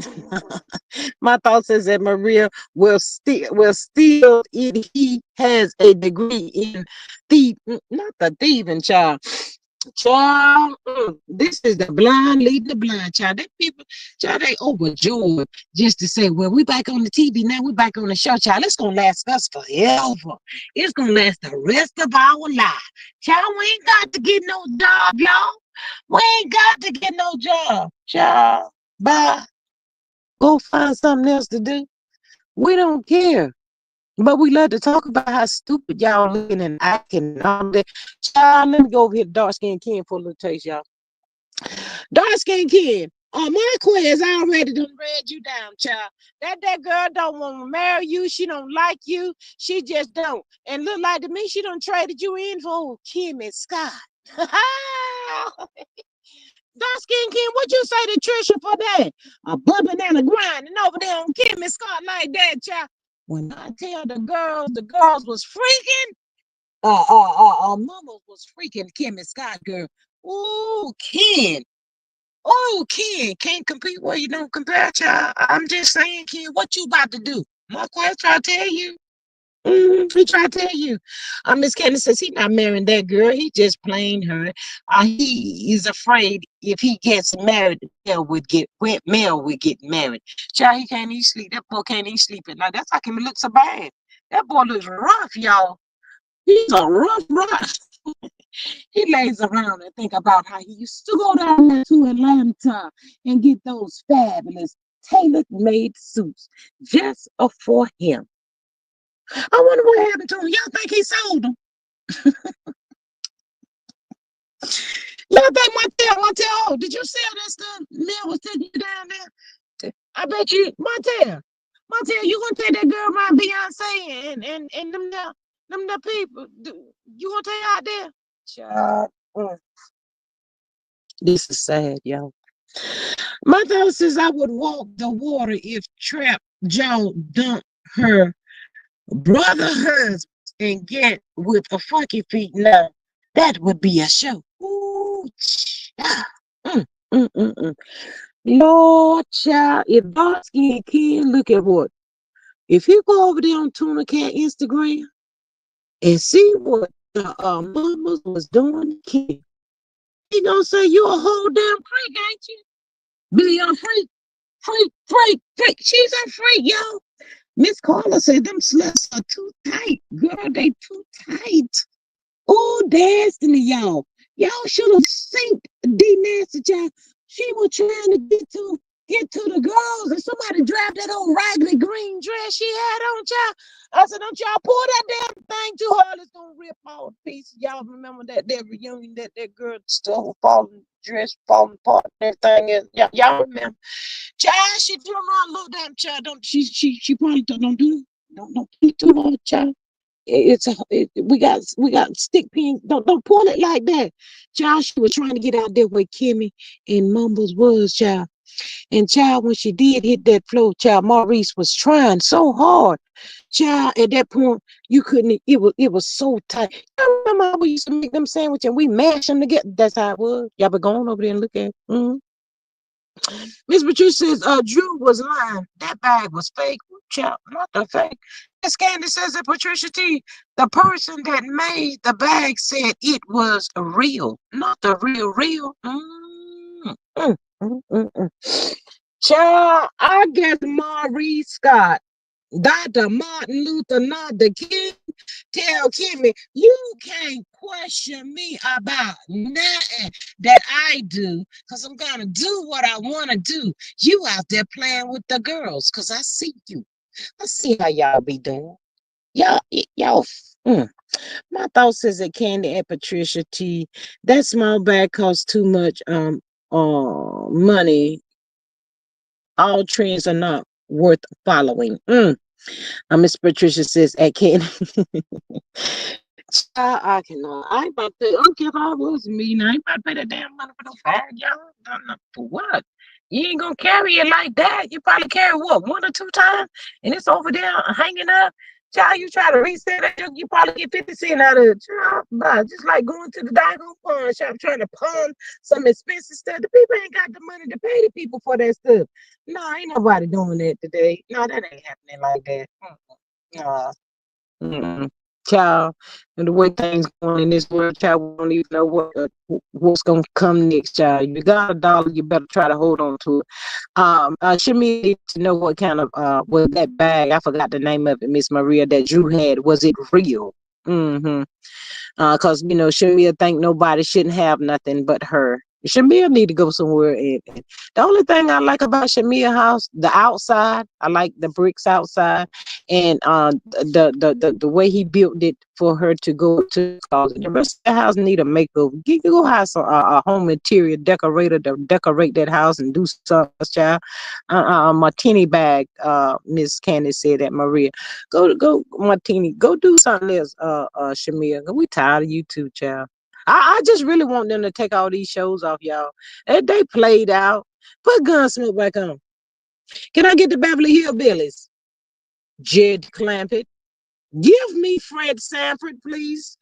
My thoughts is that Maria will still he has a degree in not the thieving, child. Child, this is the blind leading the blind, child. That people, child, they overjoyed just to say, well, we back on the TV now, we back on the show, child. It's gonna last us forever. It's gonna last the rest of our life. Child, we ain't got to get no job, y'all. We ain't got to get no job. Child, bye. Go find something else to do. We don't care. But we love to talk about how stupid y'all looking and acting and all that. Child, let me go over here to dark skin Ken for a little taste, y'all. Dark skin Ken. On my quiz, I already done read you down, child. That girl don't want to marry you. She don't like you. She just don't. And look like to me, she done traded you in for Kim and Scott. Dark skin Ken, what you say to Trisha for that? A bumping and a grinding over there on Kim and Scott like that, child. When I tell the girls was freaking. Mama was freaking Kim and Scott, girl. Oh, Ken. Oh, Ken. Can't compete where you don't compare, child. I'm just saying, Ken, what you about to do? Marquez try to tell you. He tried to tell you. Miss Candace says he's not marrying that girl. He just playing her. He is afraid if he gets married, Mel would get married. Child, he can't even sleep. That boy can't even sleep at night. That's how him look so bad. That boy looks rough, y'all. He's a rough. He lays around and think about how he used to go down there to Atlanta and get those fabulous tailor-made suits just for him. I wonder what happened to him. Y'all think he sold them? Y'all think Montel, did you sell that stuff? Mel was taking you down there. I bet you, Montel, you gonna take that girl around Beyonce and them people? You gonna take out there? Child, this is sad, y'all. My thought says I would walk the water if Trap Joe dumped her brother husband and get with a funky feet now. That would be a show. Ooh, child. Mm, mm, mm, mm. Lord, child, if dark skin kid, look at what. If you go over there on Tuna Cat Instagram and see what the mamas was doing to kid, he gonna say you a whole damn freak, ain't you? Be a freak. She's a freak, yo. Miss Carla said them sluts are too tight. Girl, they too tight. Oh, Destiny, y'all. Y'all should have seen D Nasty, child. She was trying to get to the girls, and somebody grabbed that old raggedy green dress she had on, child. I said, don't y'all pull that damn thing too hard. It's gonna rip all the pieces. Y'all remember that reunion that girl still falling dress falling apart and everything is y'all remember. Child, she threw around a little damn child. Don't she probably don't do it. Don't pull it too hard, child. We got stick pins. Don't pull it like that. Child, she was trying to get out there where Kimmy and Mumbles was, child. And child, when she did hit that floor, child, Maurice was trying so hard. Child, at that point, you couldn't, it was so tight. I remember how we used to make them sandwiches and we mash them together. That's how it was. Y'all be going over there and look at it. Miss Patricia says, Drew was lying. That bag was fake. Child, not the fake. Miss Candy says that Patricia T, the person that made the bag said it was real, not the real. Child, I guess Maurice Scott Dr. Martin Luther, not the King, tell Kimmy, you can't question me about nothing that I do, because I'm going to do what I want to do. You out there playing with the girls, because I see you. I see how y'all be doing. Y'all, mm. My thoughts is that Candy and Patricia T, that small bag costs too much money. All trends are not worth following. Miss Patricia says at Candy. Child, I cannot. I ain't about to pay. Okay, if I was me, I ain't about to pay that damn money for no bag, y'all. No, for what? You ain't gonna carry it like that. You probably carry what, one or two times, and it's over there hanging up. Child, you try to reset it, you probably get 50 cents out of it. Child, nah, just like going to the daggone pawn shop trying to pawn some expensive stuff. The people ain't got the money to pay the people for that stuff. No, ain't nobody doing that today. No, that ain't happening like that. No. Mm-mm. Child, and the way things going in this world, child, we don't even know what's gonna come next, child. You got a dollar, you better try to hold on to it. Shimmy need to know what kind of was that bag. I forgot the name of it, Miss Maria, that Drew had. Was it real? Mm-hmm. Cause Shamia think nobody shouldn't have nothing but her. Shamia need to go somewhere. And the only thing I like about Shamia house, the outside, I like the bricks outside, and the way he built it for her to go to the closet. The rest of the house need a makeover. You can go hire some a home interior decorator to decorate that house and do something, child. Martini bag. Miss Candace said that Maria. Go, Martini. Go do something else, Shamia. We tired of you too, child. I just really want them to take all these shows off, y'all. They played out. Put Gunsmoke back on. Can I get the Beverly Hillbillies? Jed Clampett. Give me Fred Sanford, please.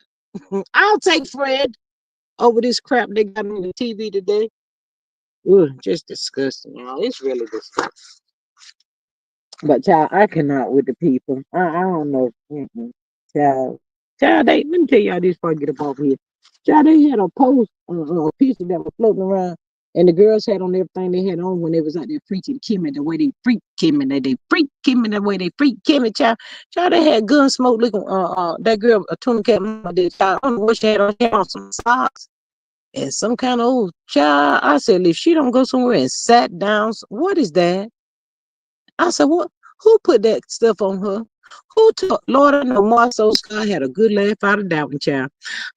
I'll take Fred over this crap they got on the TV today. Ugh, just disgusting, y'all. It's really disgusting. But child, I cannot with the people. I don't know. Mm-mm. Child, let me tell y'all this before I get up off here. Child, they had a post, a picture that was floating around, and the girls had on everything they had on when they was out there preaching Kimmy, the way they freak Kimmy, that they freak Kimmy, the way they freak Kimmy, child, they had gun smoke looking, that girl, a tuna cat mama, did, child, I don't know what she had on some socks and some kind of old child. I said, if she don't go somewhere and sat down, what is that? I said, what? Who put that stuff on her? Who took? Lord, I know Marcel Scott had a good laugh out of that one, child.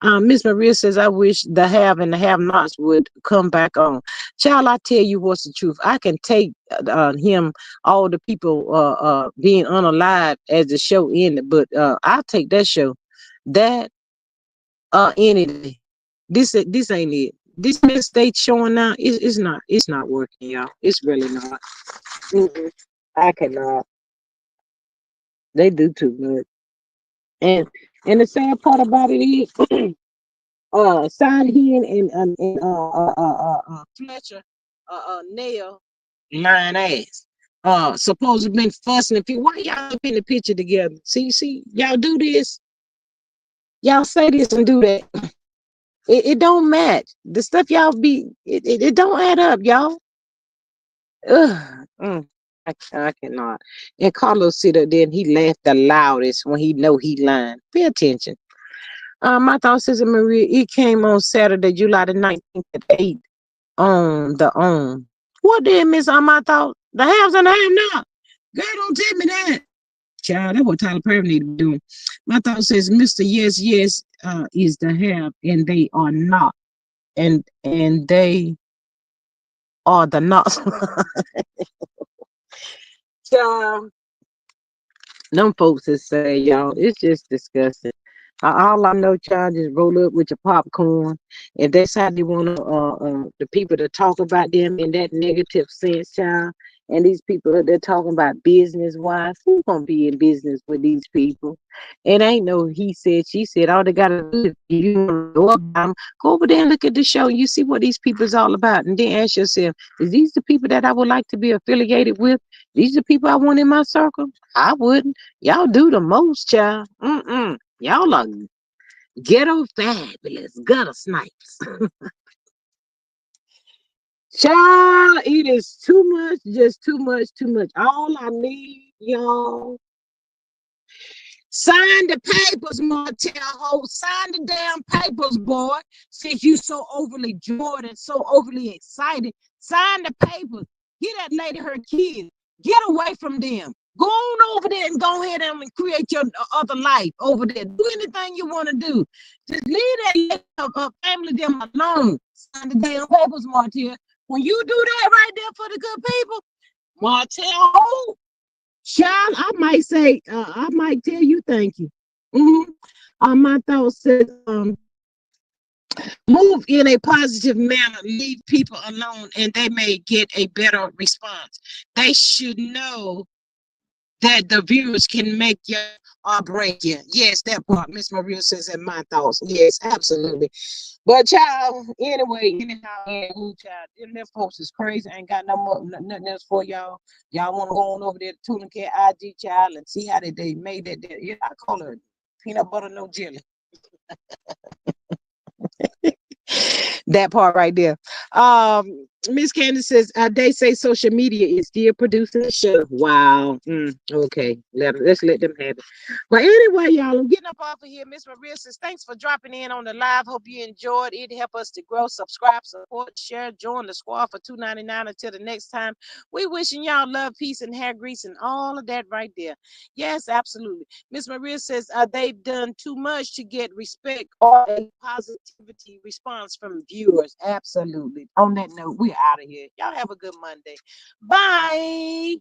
Miss Maria says, I wish the have and the have nots would come back on. Child, I tell you what's the truth. I can take him, all the people being unalive as the show ended, but I'll take that show. That any day. This ain't it. This mess they showing now it's not working, y'all. It's really not. Mm-mm. I cannot. They do too much. And and the sad part about it is, Side Hen and Fletcher, Nail, lying ass. Supposed to been fussing. If you why y'all up in the picture together? See, y'all do this. Y'all say this and do that. It don't match. The stuff y'all it don't add up, y'all. Ugh. I cannot. And Carlos sit up there and he laughed the loudest when he know he lying. Pay attention. My thought says Maria, it came on Saturday, July the 19th at 8 on the on. What did miss on my thought? The haves and the have not. Girl, don't tell me that. Child, that's what Tyler Perry need to be doing. My thought says Mr. Yes, yes, is the have, and they are not. And they are the not. Child, them folks is say, y'all, it's just disgusting. All I know, child, just roll up with your popcorn. If that's how they want the people to talk about them in that negative sense, child, and these people that they're talking about business wise, who's gonna be in business with these people? It ain't no he said, she said. All they gotta do is if you want to know about them, go over there and look at the show. And you see what these people is all about, and then ask yourself, is these the people that I would like to be affiliated with? These are the people I want in my circle? I wouldn't. Y'all do the most, child. Y'all are ghetto fabulous gutter snipes. Child, it is too much, just too much, too much. All I need, y'all. Sign the papers, Martell Holt. Sign the damn papers, boy. Since you so overly joyed and so overly excited, sign the papers. Get that lady her kids. Get away from them. Go on over there and go ahead and create your other life over there. Do anything you want to do. Just leave that family them alone. Sign the damn papers, Martell. When you do that right there for the good people, Martell Holt, child, I might say, I might tell you thank you. Mm-hmm. My thoughts says, move in a positive manner, leave people alone, and they may get a better response. They should know that the viewers can make you or break you. Yes, that part, Miss Maria says in my thoughts. Yes, absolutely. But child, anyway, anyhow, child, them their folks is crazy. Ain't got no more, nothing else for y'all. Y'all want to go on over there to Tuna Cat IG child and see how they made that. Yeah, I call it peanut butter no jelly. That part right there. Miss Candace says, they say social media is still producing the show. Wow. Okay. Let's let them have it. But anyway, y'all, I'm getting up off of here. Miss Maria says, thanks for dropping in on the live. Hope you enjoyed it. Help us to grow. Subscribe, support, share, join the squad for $2.99 until the next time. We wishing y'all love, peace, and hair grease and all of that right there. Yes, absolutely. Miss Maria says, they've done too much to get respect or a positivity response from viewers. Absolutely. On that note, we're out of here. Y'all have a good Monday. Bye.